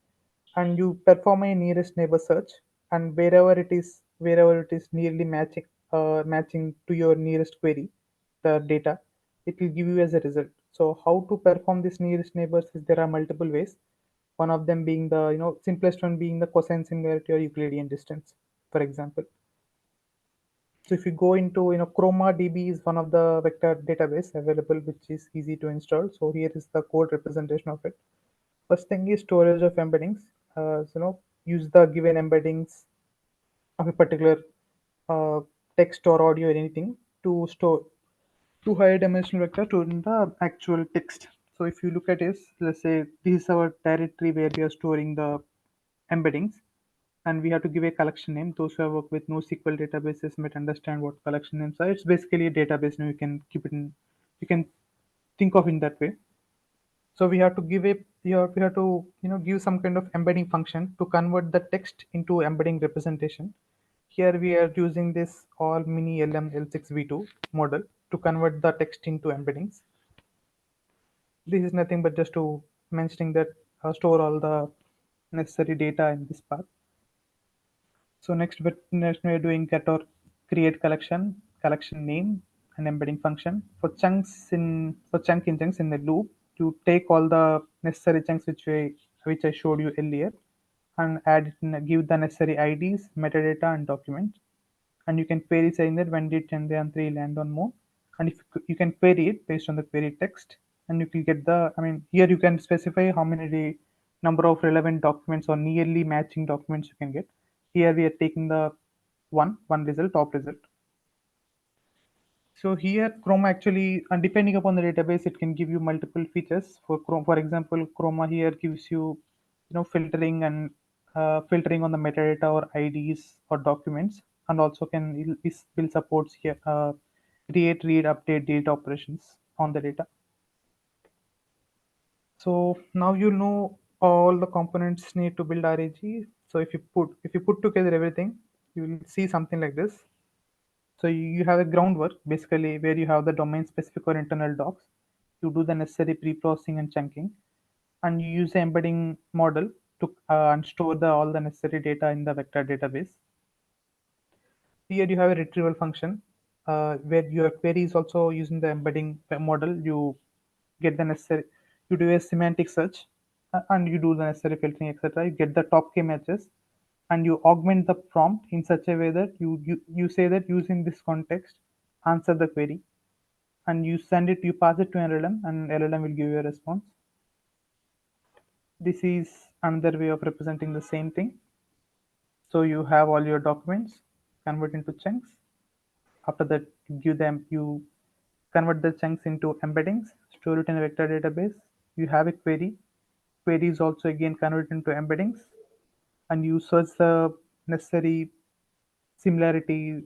and you perform a nearest neighbor search. And wherever it is nearly matching to your nearest query, the data, it will give you as a result. So how to perform this nearest neighbors is there are multiple ways. One of them being the simplest one being the cosine similarity or Euclidean distance, for example. So if you go into ChromaDB is one of the vector database available, which is easy to install. So here is the code representation of it. First thing is storage of embeddings. Use the given embeddings of a particular uh, text or audio or anything to store to higher dimensional vector to the actual text. So if you look at this, let's say this is our directory where we are storing the embeddings, and we have to give a collection name. Those who have worked with NoSQL databases might understand what collection names are. It's basically a database, and you can keep it in, you can think of in that way. So we have to give we have to give some kind of embedding function to convert the text into embedding representation. Here we are using this all mini lm l6v2 model to convert the text into embeddings. This is nothing but just to mentioning that store all the necessary data in this path. So next we are doing get or create collection name, and embedding function for chunk in chunks in the loop to take all the necessary chunks which I showed you earlier, and give the necessary IDs, metadata, and documents. And you can query saying that when did Chandrayaan 3 land on moon, and if you can query it based on the query text, and you can get the here you can specify how many number of relevant documents or nearly matching documents you can get. Here we are taking the one result, top result. So here Chroma actually, and depending upon the database, it can give you multiple features. For Chrome, for example, Chroma here gives you, filtering and filtering on the metadata or IDs or documents, and also will supports here create, read, update, delete operations on the data. So now you know all the components need to build RAG. So if you put together everything, you will see something like this. So you have a groundwork basically where you have the domain specific or internal docs. You do the necessary pre-processing and chunking, and you use the embedding model to and store all the necessary data in the vector database. Here you have a retrieval function where your query is also using the embedding model. You get the necessary, you do a semantic search, and you do the necessary filtering, etc. You get the top k matches, and you augment the prompt in such a way that you say that using this context, answer the query, and you pass it to an LLM, and LLM will give you a response. This is another way of representing the same thing. So you have all your documents, convert into chunks. After that, you convert the chunks into embeddings, store it in a vector database. You have a query. Query is also again converted into embeddings, and you search the necessary similarity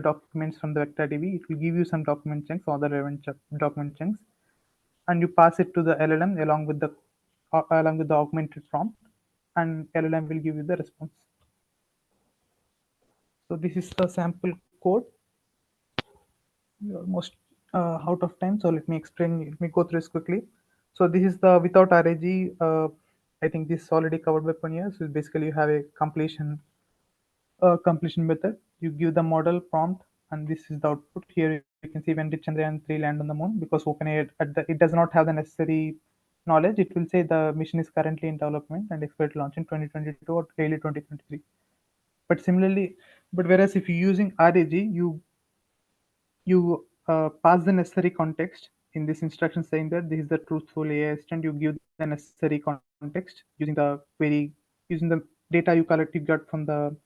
documents from the vector DB. It will give you some document chunks or the relevant document chunks, and you pass it to the LLM along with the augmented prompt, and LLM will give you the response. So this is the sample code. We're almost out of time, so let me go through this quickly. So this is the without RAG. I think this is already covered by Punya. So basically you have a completion method. You give the model prompt, and this is the output. Here you can see when did Chandrayaan 3 land on the moon, because OpenAI it does not have the necessary knowledge. It will say the mission is currently in development and expected to launch in 2022 or early 2023. But similarly, whereas if you're using RAG, you pass the necessary context in this instruction saying that this is the truthful AI assistant. You give the necessary context using the query, using the data you got from the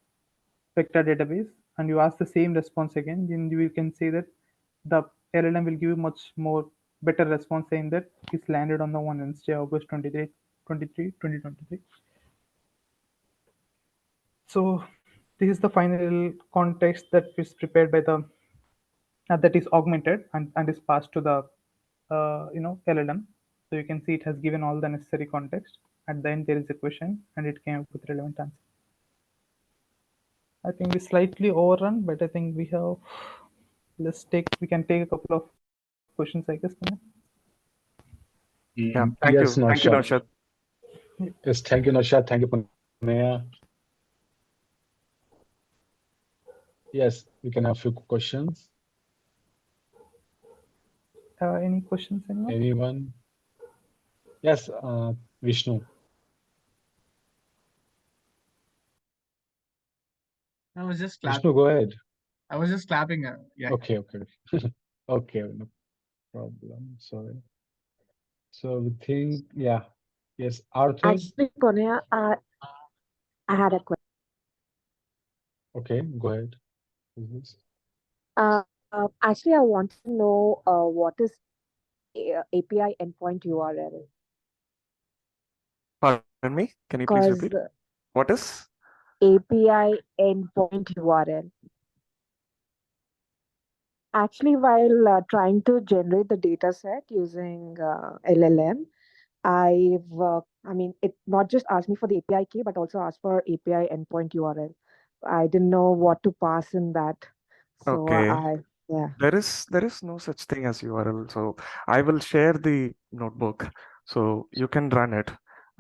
vector database, and you ask the same response again. Then you can say that the LLM will give you much more better response saying that it's landed on the Wednesday, August 2023. So this is the final context that is prepared by the that is augmented and is passed to the LLM. So you can see it has given all the necessary context. At the end there is a question, and it came up with relevant answer. I think we slightly overrun, but I think we can take a couple of questions, I guess. Yeah, Mm, thank yes, you. Thank you, Naushad. Naushad. Yes, thank you, Naushad. Thank you, Punaya. Yes, we can have a few questions. Any questions, anyone? Anyone? Yes, Vishnu. I was just Vishnu, clapping. go ahead. I was just clapping. Yeah. Okay, okay. Okay, no problem. Sorry. So we think, yeah. Yes, Arthur. Actually, Ponaya, I had a question. Okay, go ahead. Is this? Actually, I want to know what is API endpoint URL? Pardon me, can you please Because repeat? What is? API endpoint URL. Actually, while trying to generate the data set using LLM, I mean, it not just asked me for the API key, but also asked for API endpoint URL. I didn't know what to pass in that. So Okay. yeah. There is no such thing as URL. So I will share the notebook so you can run it.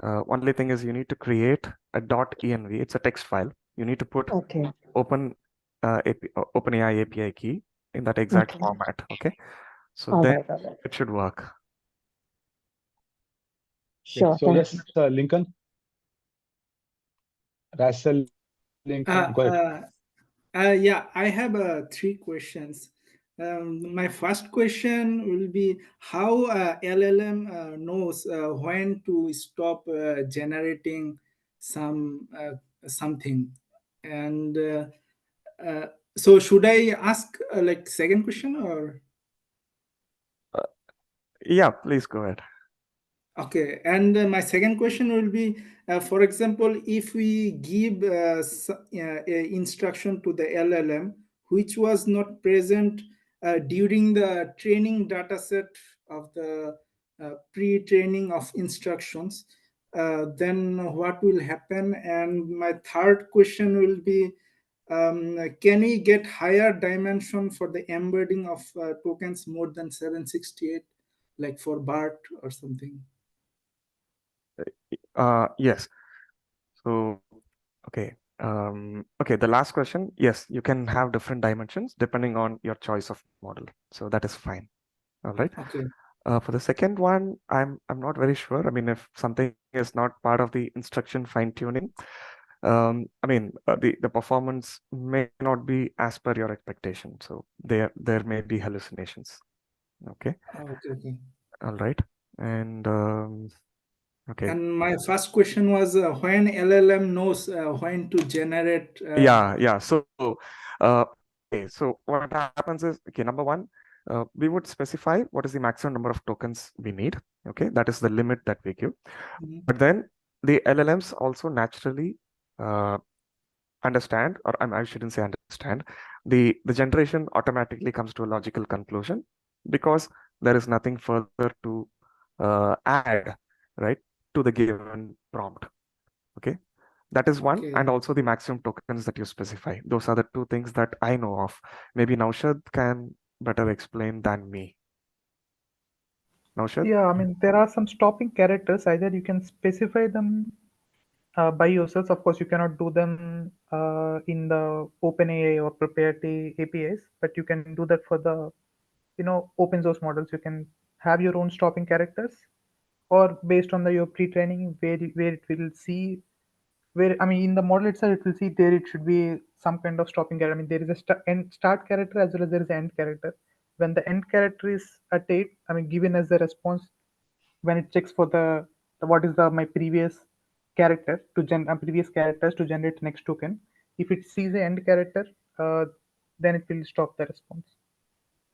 Only thing is you need to create a .env. It's a text file. You need to put Okay. OpenAI API key in that exact Okay. format. Okay. So All then right. All right. it should work. Yeah. Sure. So Thank yes, you. Lincoln, Russell Lincoln, go ahead. Yeah, I have three questions. My first question will be how LLM knows when to stop generating something, and uh, so should I ask like second question or? Yeah, please go ahead. Okay, and my second question will be, for example, if we give instruction to the LLM, which was not present during the training data set of the pre-training of instructions, then what will happen? And my third question will be, can we get higher dimension for the embedding of tokens more than 768, like for BART or something? Yes. So, okay. Okay, the last question, yes, you can have different dimensions depending on your choice of model. So that is fine. All right. Okay. For the second one, I'm not very sure. I mean, if something is not part of the instruction fine-tuning, I mean, the performance may not be as per your expectation. So there may be hallucinations. Okay. Okay. Okay. All right. And okay. And my first question was when LLM knows when to generate. Yeah. So, okay. So what happens is, okay, number one, we would specify what is the maximum number of tokens we need. Okay, that is the limit that we give. Mhm. But then the LLMs also naturally understand, or I shouldn't say understand, the generation automatically comes to a logical conclusion because there is nothing further to add, right, to the given prompt. Okay. That is one, Okay. and also the maximum tokens that you specify. Those are the two things that I know of. Maybe Naushad can better explain than me. Naushad? Yeah, I mean, there are some stopping characters. Either you can specify them by yourselves. Of course, you cannot do them in the OpenAI or proprietary APIs, but you can do that for the, open source models. You can have your own stopping characters, or based on your pre-training, where it will see, where, I mean, in the model itself, it will see there it should be some kind of stopping character. I mean, there is a start character as well as there is an end character. When the end character is at 8, I mean, given as the response, when it checks for the what is the my previous character to previous characters to generate next token. If it sees the end character, then it will stop the response.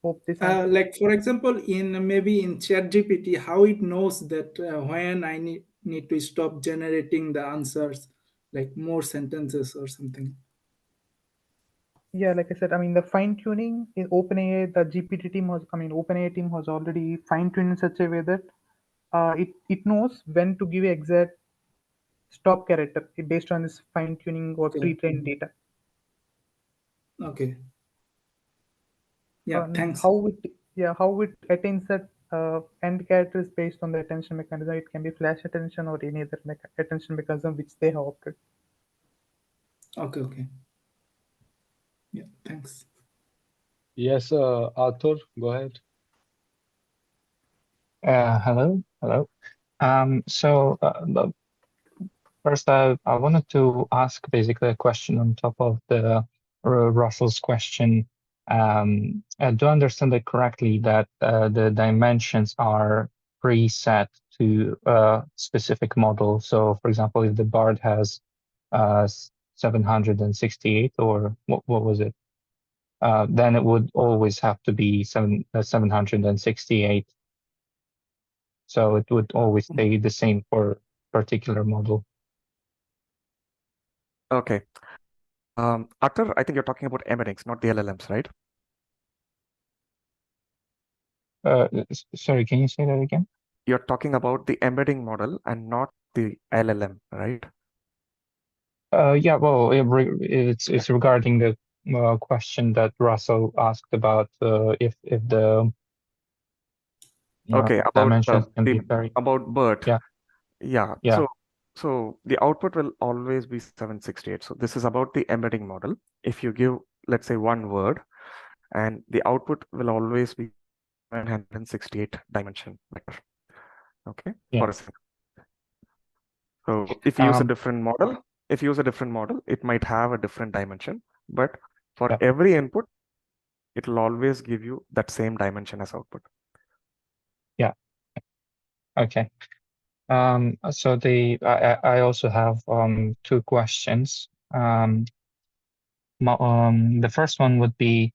Hope this answers. Like for example, in maybe in ChatGPT, how it knows that when I need to stop generating the answers, like more sentences or something. Yeah, like I said, I mean, the fine tuning in OpenAI, the GPT team was, I mean, OpenAI team has already fine tuned in such a way that it knows when to give exact stop character based on this fine tuning or Okay. pre-trained data. Okay. Yeah. And Thanks. how it attains that end character is based on the attention mechanism. It can be flash attention or any other attention mechanism which they have opted. Okay. Okay. Yeah. Thanks. Yes, Arthur, go ahead. Hello. So First, I wanted to ask basically a question on top of the Russell's question. Do I understand it correctly that the dimensions are preset to a specific model? So, for example, if the BARD has 768, or what was it? Then it would always have to be 768. So it would always stay the same for particular model. Okay. Arthur, I think you're talking about embeddings, not the LLMs, right? Sorry, can you say that again? You're talking about the embedding model and not the LLM, right? Yeah, well, it's regarding the question that Russell asked about if the Okay, about dimensions can be the varied. about BERT. Yeah, Yeah. yeah, So the output will always be 768. So this is about the embedding model. If you give, let's say, one word, and the output will always be 768 dimension vector. Okay, yeah. for a second. So if you use a Um, different model, it might have a different dimension, but for yeah, every input, it will always give you that same dimension as output. yeah. Okay. So I also have two questions. The first one would be,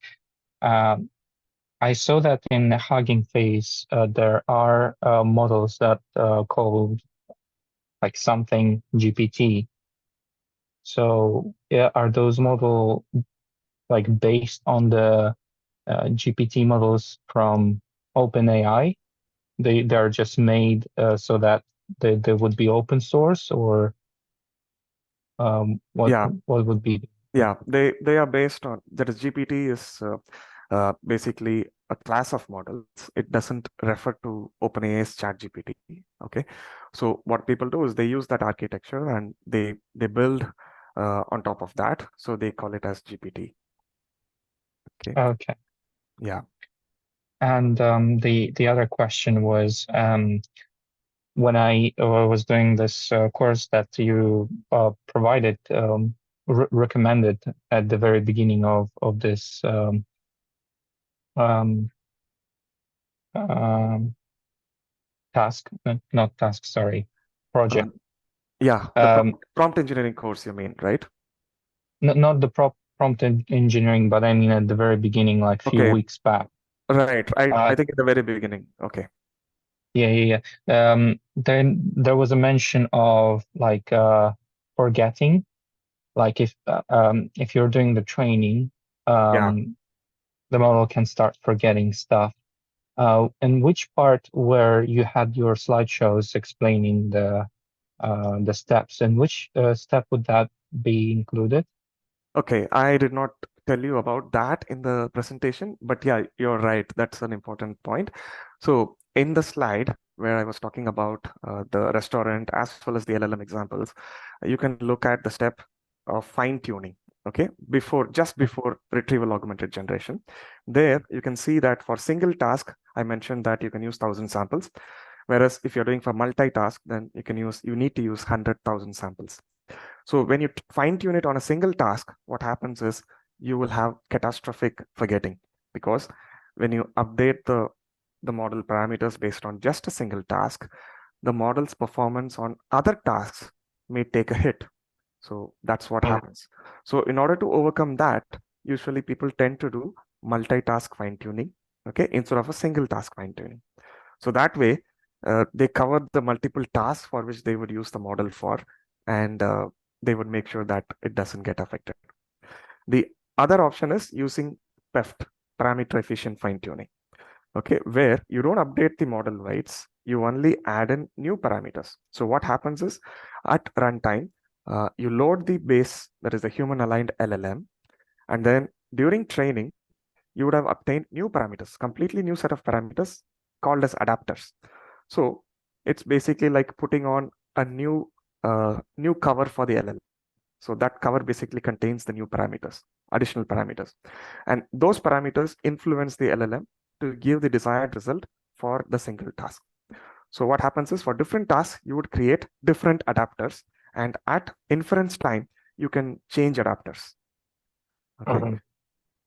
I saw that in the Hugging Face, there are models that called like something GPT. So yeah, are those models like based on the GPT models from OpenAI? They're just made so that they would be open source, or Yeah, what would be? yeah, they are based on that is GPT is basically a class of models. It doesn't refer to OpenAI's ChatGPT. Okay, so what people do is they use that architecture and they build on top of that. So they call it as GPT. Okay, Okay. yeah. And the other question was when I was doing this course that you provided, recommended at the very beginning of this um, task, not task, sorry, project. Yeah, the prompt engineering course, you mean, right? Not the prompt engineering, but I mean at the very beginning, like few Okay, weeks back. right. I think at the very beginning. Okay. Yeah. Then there was a mention of like forgetting, like if you're doing the training, Yeah. the model can start forgetting stuff. And which part where you had your slideshows explaining the steps, and which step would that be included? Okay, I did not tell you about that in the presentation, but yeah, you're right. That's an important point. So in the slide where I was talking about the restaurant as well as the LLM examples, you can look at the step of fine tuning. Okay, just before retrieval augmented generation. There you can see that for single task, I mentioned that you can use 1,000 samples. Whereas if you're doing for multitask, then you need to use 100,000 samples. So when you fine tune it on a single task, what happens is you will have catastrophic forgetting, because when you update the model parameters based on just a single task, the model's performance on other tasks may take a hit. So that's what happens. So in order to overcome that, usually people tend to do multitask fine tuning, okay, instead of a single task fine tuning. So that way, they cover the multiple tasks for which they would use the model for, and they would make sure that it doesn't get affected. The other option is using PEFT, parameter efficient fine tuning, okay, where you don't update the model weights, you only add in new parameters. So what happens is at runtime, you load the base, that is the human aligned LLM, and then during training, you would have obtained new parameters, completely new set of parameters called as adapters. So it's basically like putting on a new cover for the LLM. So that cover basically contains the new parameters, additional parameters. And those parameters influence the LLM to give the desired result for the single task. So what happens is for different tasks, you would create different adapters, And at inference time, you can change adapters. Okay. Mhm.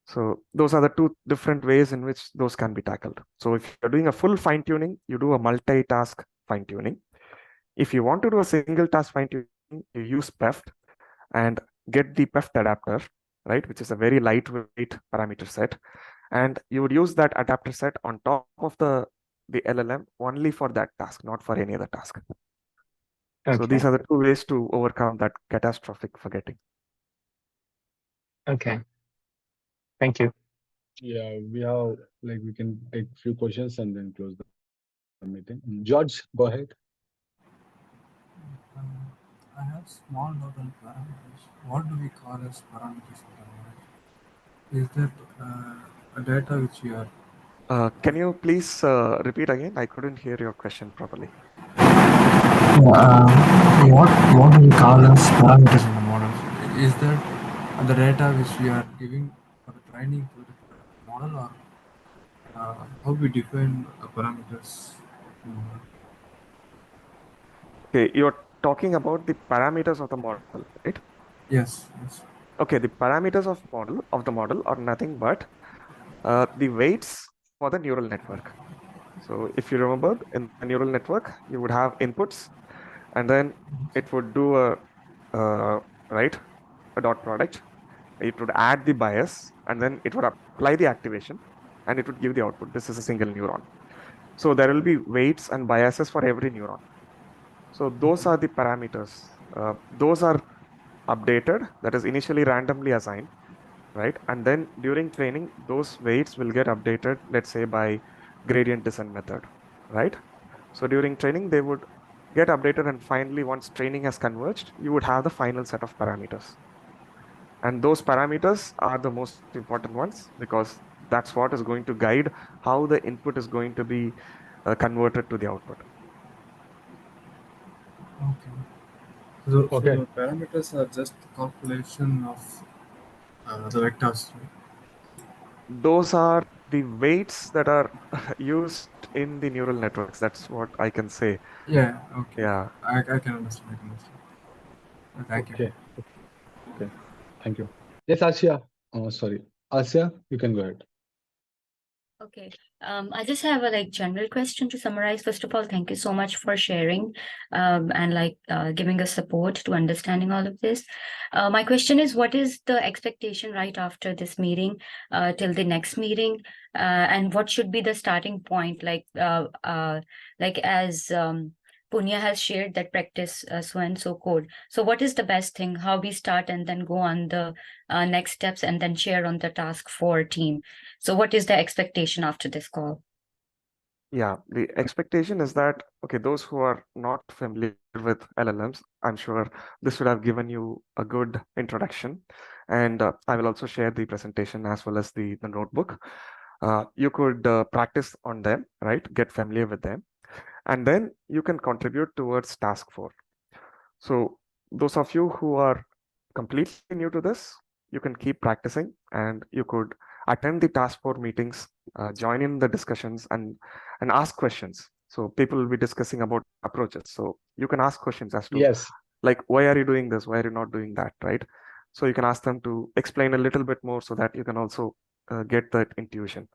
So those are the two different ways in which those can be tackled. So if you're doing a full fine tuning, you do a multitask fine tuning. If you want to do a single task fine tuning, you use PEFT and get the PEFT adapter, right, which is a very lightweight parameter set. And you would use that adapter set on top of the LLM only for that task, not for any other task. So these Okay. are the two ways to overcome that catastrophic forgetting. Okay. Thank you. Yeah, we can take few questions and then close the meeting. George, go ahead. I have small model parameters. What do we call as parameters for the model? Is that a data which we are? Can you please repeat again? I couldn't hear your question properly. What do we call as parameters in the model? Is that the data which we are giving for the training to the model, or how we define parameters in the model? Okay, you're talking about the parameters of the model, right? Yes, yes. Okay, the parameters of the model are nothing but the weights for the neural network. So if you remember, in the neural network, you would have inputs, and then it would do right, a dot product. It would add the bias, and then it would apply the activation, and it would give the output. This is a single neuron. So there will be weights and biases for every neuron. So those are the parameters. Those are updated, that is initially randomly assigned, right? And then during training, those weights will get updated, let's say by gradient descent method, right? So during training, they would get updated, and finally, once training has converged, you would have the final set of parameters. And those parameters are the most important ones because that's what is going to guide how the input is going to be converted to the output. Okay. So Okay. the parameters are just calculation of the vectors, right? Those are the weights that are used in the neural networks. That's what I can say. Yeah, okay. Yeah. I can understand. I can understand. Thank you. Okay. Okay. Thank you. Yes, Asya. Oh, sorry. Asya, you can go ahead. Okay. I just have a general question to summarize. First of all, thank you so much for sharing and giving us support to understanding all of this. My question is, what is the expectation right after this meeting till the next meeting? And what should be the starting point? As Punya has shared that practice so and so code. So what is the best thing? How we start and then go on the next steps and then share on the task for team. So what is the expectation after this call? Yeah, the expectation is that, okay, those who are not familiar with LLMs, I'm sure this would have given you a good introduction. And I will also share the presentation as well as the notebook. You could practice on them, right? Get familiar with them. And then you can contribute towards task 4. So those of you who are completely new to this, you can keep practicing and you could attend the task force meetings, join in the discussions and ask questions. So people will be discussing about approaches. So you can ask questions as to Yes. like, why are you doing this? Why are you not doing that? Right. So you can ask them to explain a little bit more so that you can also get that intuition.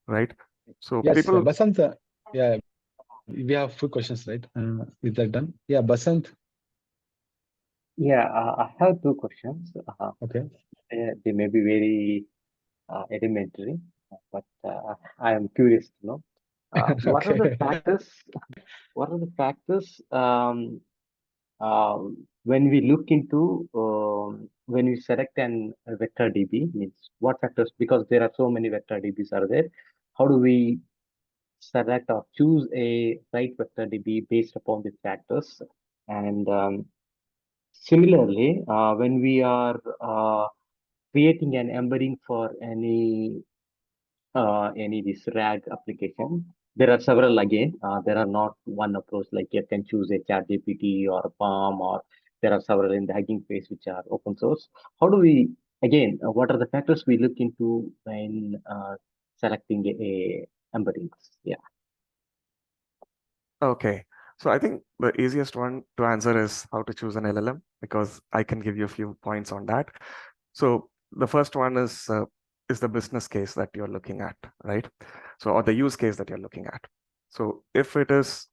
Right. So Yes, people, Basant. Yeah, we have few questions, right? Is that done? Yeah, Basant. Yeah, I have two questions. Okay. They may be very elementary, but I am curious to know what are the Okay. factors? What are the factors when we look into when we select a vector DB? Means what factors? Because there are so many vector DBs are there. How do we select or choose a right vector DB based upon the factors? And similarly, when we are creating an embedding for any this RAG application, there are several again. There are not one approach like you can choose a ChatGPT or a Palm, or there are several in the Hugging Face which are open source. How do we again? What are the factors we look into when selecting a embeddings? Yeah. okay. So I think the easiest one to answer is how to choose an LLM, because I can give you a few points on that. So the first one is the business case that you're looking at, right? So, or the use case that you're looking at. So if it is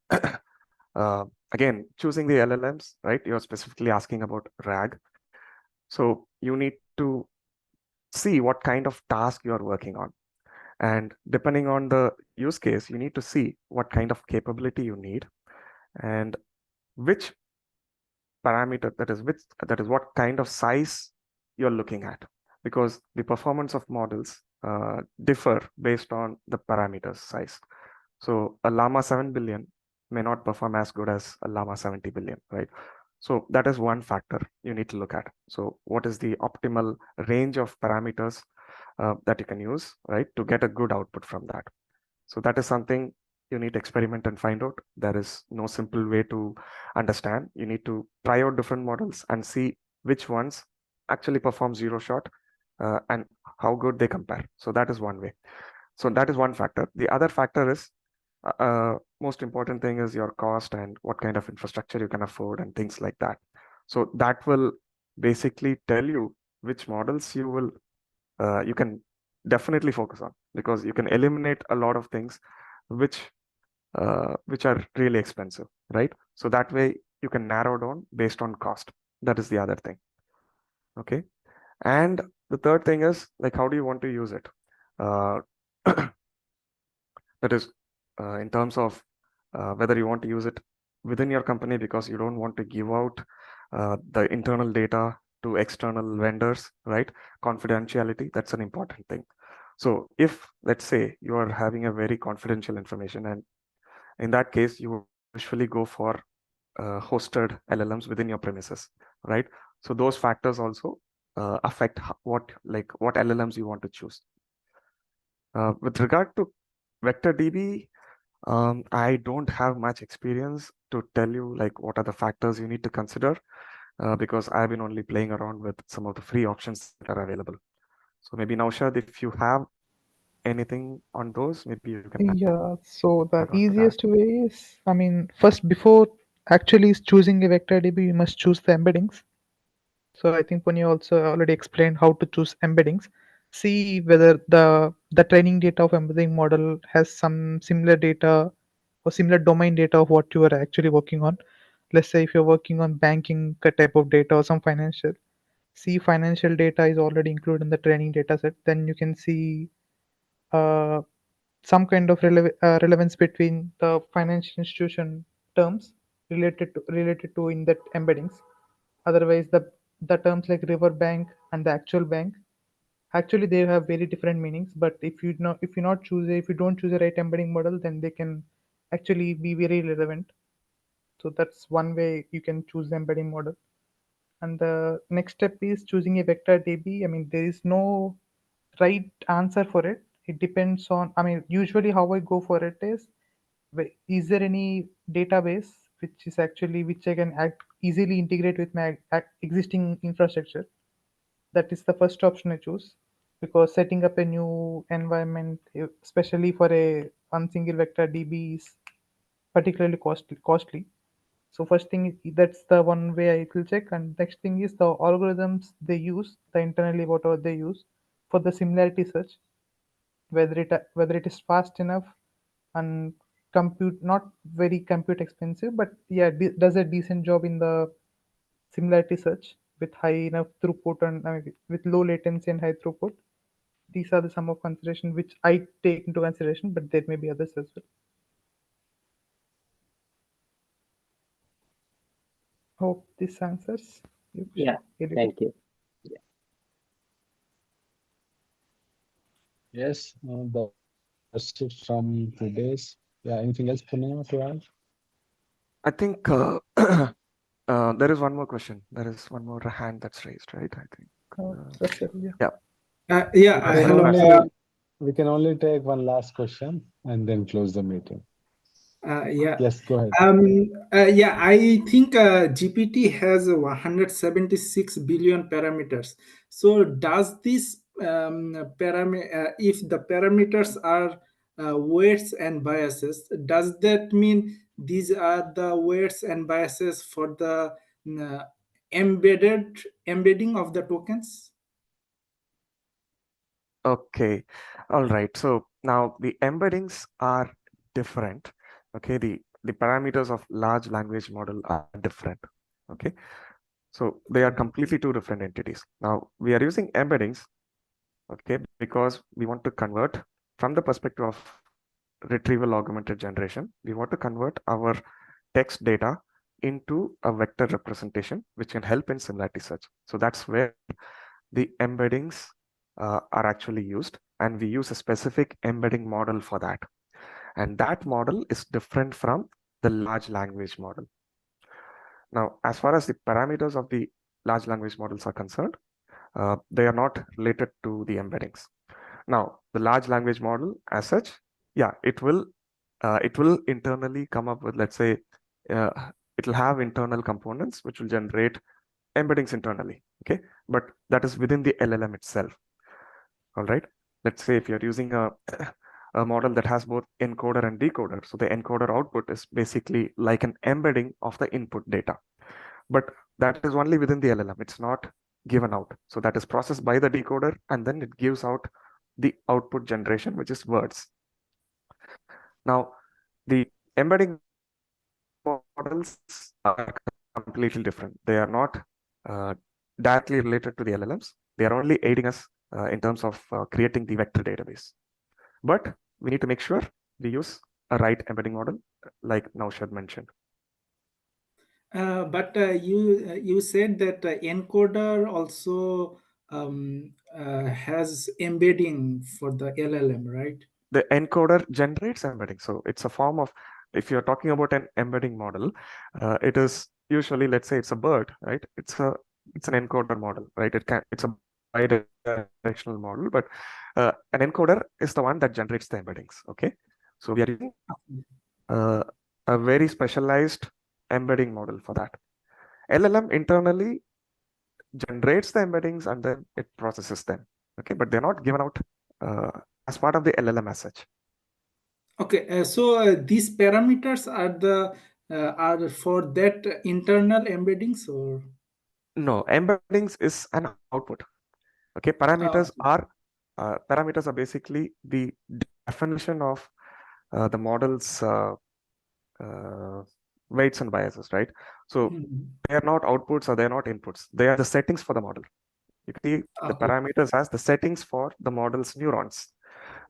again, choosing the LLMs, right? You're specifically asking about RAG. So you need to see what kind of task you're working on. And depending on the use case, you need to see what kind of capability you need and which parameter, that is what kind of size you're looking at, because the performance of models differ based on the parameters size. So a llama 7 billion may not perform as good as a llama 70 billion, right? So that is one factor you need to look at. So what is the optimal range of parameters that you can use, right, to get a good output from that? So that is something you need to experiment and find out. There is no simple way to understand. You need to try out different models and see which ones actually perform zero shot and how good they compare. So that is one way. So that is one factor. The other factor is most important thing is your cost and what kind of infrastructure you can afford and things like that. So that will basically tell you which models you can definitely focus on, because you can eliminate a lot of things which are really expensive, right? So that way you can narrow down based on cost. That is the other thing. Okay. And the third thing is, like, how do you want to use it? That is in terms of whether you want to use it within your company because you don't want to give out the internal data to external vendors, right? Confidentiality, that's an important thing. So if, let's say, you are having a very confidential information, and in that case, you usually go for hosted LLMs within your premises, right? So those factors also affect what LLMs you want to choose. With regard to vector DB, I don't have much experience to tell you like what are the factors you need to consider because I've been only playing around with some of the free options that are available. So maybe Naushad, if you have anything on those, maybe you can Yeah, so the add on to that. easiest way is, I mean, first before actually choosing a vector DB, you must choose the embeddings. So I think Punya also already explained how to choose embeddings. See whether the training data of embedding model has some similar data or similar domain data of what you are actually working on. Let's say if you're working on banking type of data or some financial, see financial data is already included in the training data set, then you can see uh, some kind of relevance between the financial institution terms related to in that embeddings. Otherwise, the terms like river bank and the actual bank, actually they have very different meanings. But if you don't choose a right embedding model, then they can actually be very relevant. So that's one way you can choose the embedding model. And the next step is choosing a vector DB. I mean, there is no right answer for it. It depends on, I mean, usually how I go for it is there any database which I can easily integrate with my existing infrastructure? That is the first option I choose, because setting up a new environment, especially for a one single vector DB, is particularly costly. So first thing that's the one way I will check, and next thing is the algorithms they use, the internally whatever they use for the similarity search, whether it is fast enough and compute not very compute expensive, but yeah, does a decent job in the similarity search with high enough throughput and with low latency and high throughput. These are the some of consideration which I take into consideration, but there may be others as well. Hope this answers your question. Yeah, thank you. Yes, that's it from today's. Yeah, anything else, Punya, to add? I think there is one more question. There is one more hand that's raised, right? I think. Russell, yeah. Yeah. Yeah, We can hello. only take one last question and then close the meeting. Yeah. Yes, go ahead. Yeah, I think GPT has 176 billion parameters. So does this if the parameters are weights and biases, does that mean these are the weights and biases for the embedding of the tokens. Okay, all right. So now the embeddings are different. Okay, the parameters of large language model are different. Okay, so they are completely two different entities. Now we are using embeddings, okay, because we want to convert from the perspective of retrieval augmented generation. We want to convert our text data into a vector representation, which can help in similarity search. So that's where the embeddings are actually used, and we use a specific embedding model for that. And that model is different from the large language model. Now, as far as the parameters of the large language models are concerned, they are not related to the embeddings. Now, the large language model as such, yeah, it will internally come up with, let's say, it will have internal components which will generate embeddings internally, okay? But that is within the LLM itself, all right? Let's say if you're using a model that has both encoder and decoder, so the encoder output is basically like an embedding of the input data. But that is only within the LLM, it's not given out. So that is processed by the decoder, and then it gives out the output generation, which is words. Now, the embedding models are completely different. They are not directly related to the LLMs. They are only aiding us in terms of creating the vector database. But we need to make sure we use a right embedding model, like Naushad mentioned. But you said that encoder also has embedding for the LLM, right? The encoder generates embedding. So it's a form of, if you're talking about an embedding model, it is usually, let's say it's a bird, right? It's an encoder model, right? It's a bidirectional model, but an encoder is the one that generates the embeddings. Okay, so we are using a very specialized embedding model for that. LLM internally generates the embeddings and then it processes them. Okay, but they're not given out as part of the LLM as such. Okay, so these parameters are for that internal embeddings, or no? Embeddings is an output. Okay, parameters are basically the definition of the model's weights and biases, right? So they are not outputs or they are not inputs. They are the settings for the model. You can see the parameters as the settings for the model's neurons,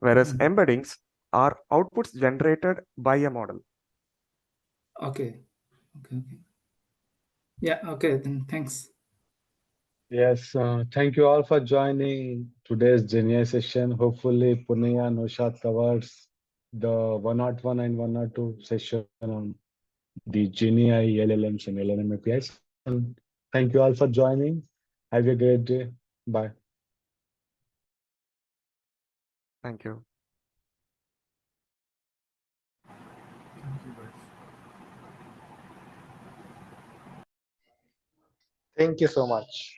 whereas embeddings are outputs generated by a model. Okay. Yeah, okay, then thanks. Yes, thank you all for joining today's GenAI session. Hopefully, Puneya Noshad covers the 101 and 102 session on the GenAI LLMs and LLM APIs. And thank you all for joining. Have a great day. Bye. Thank you. Thank you so much.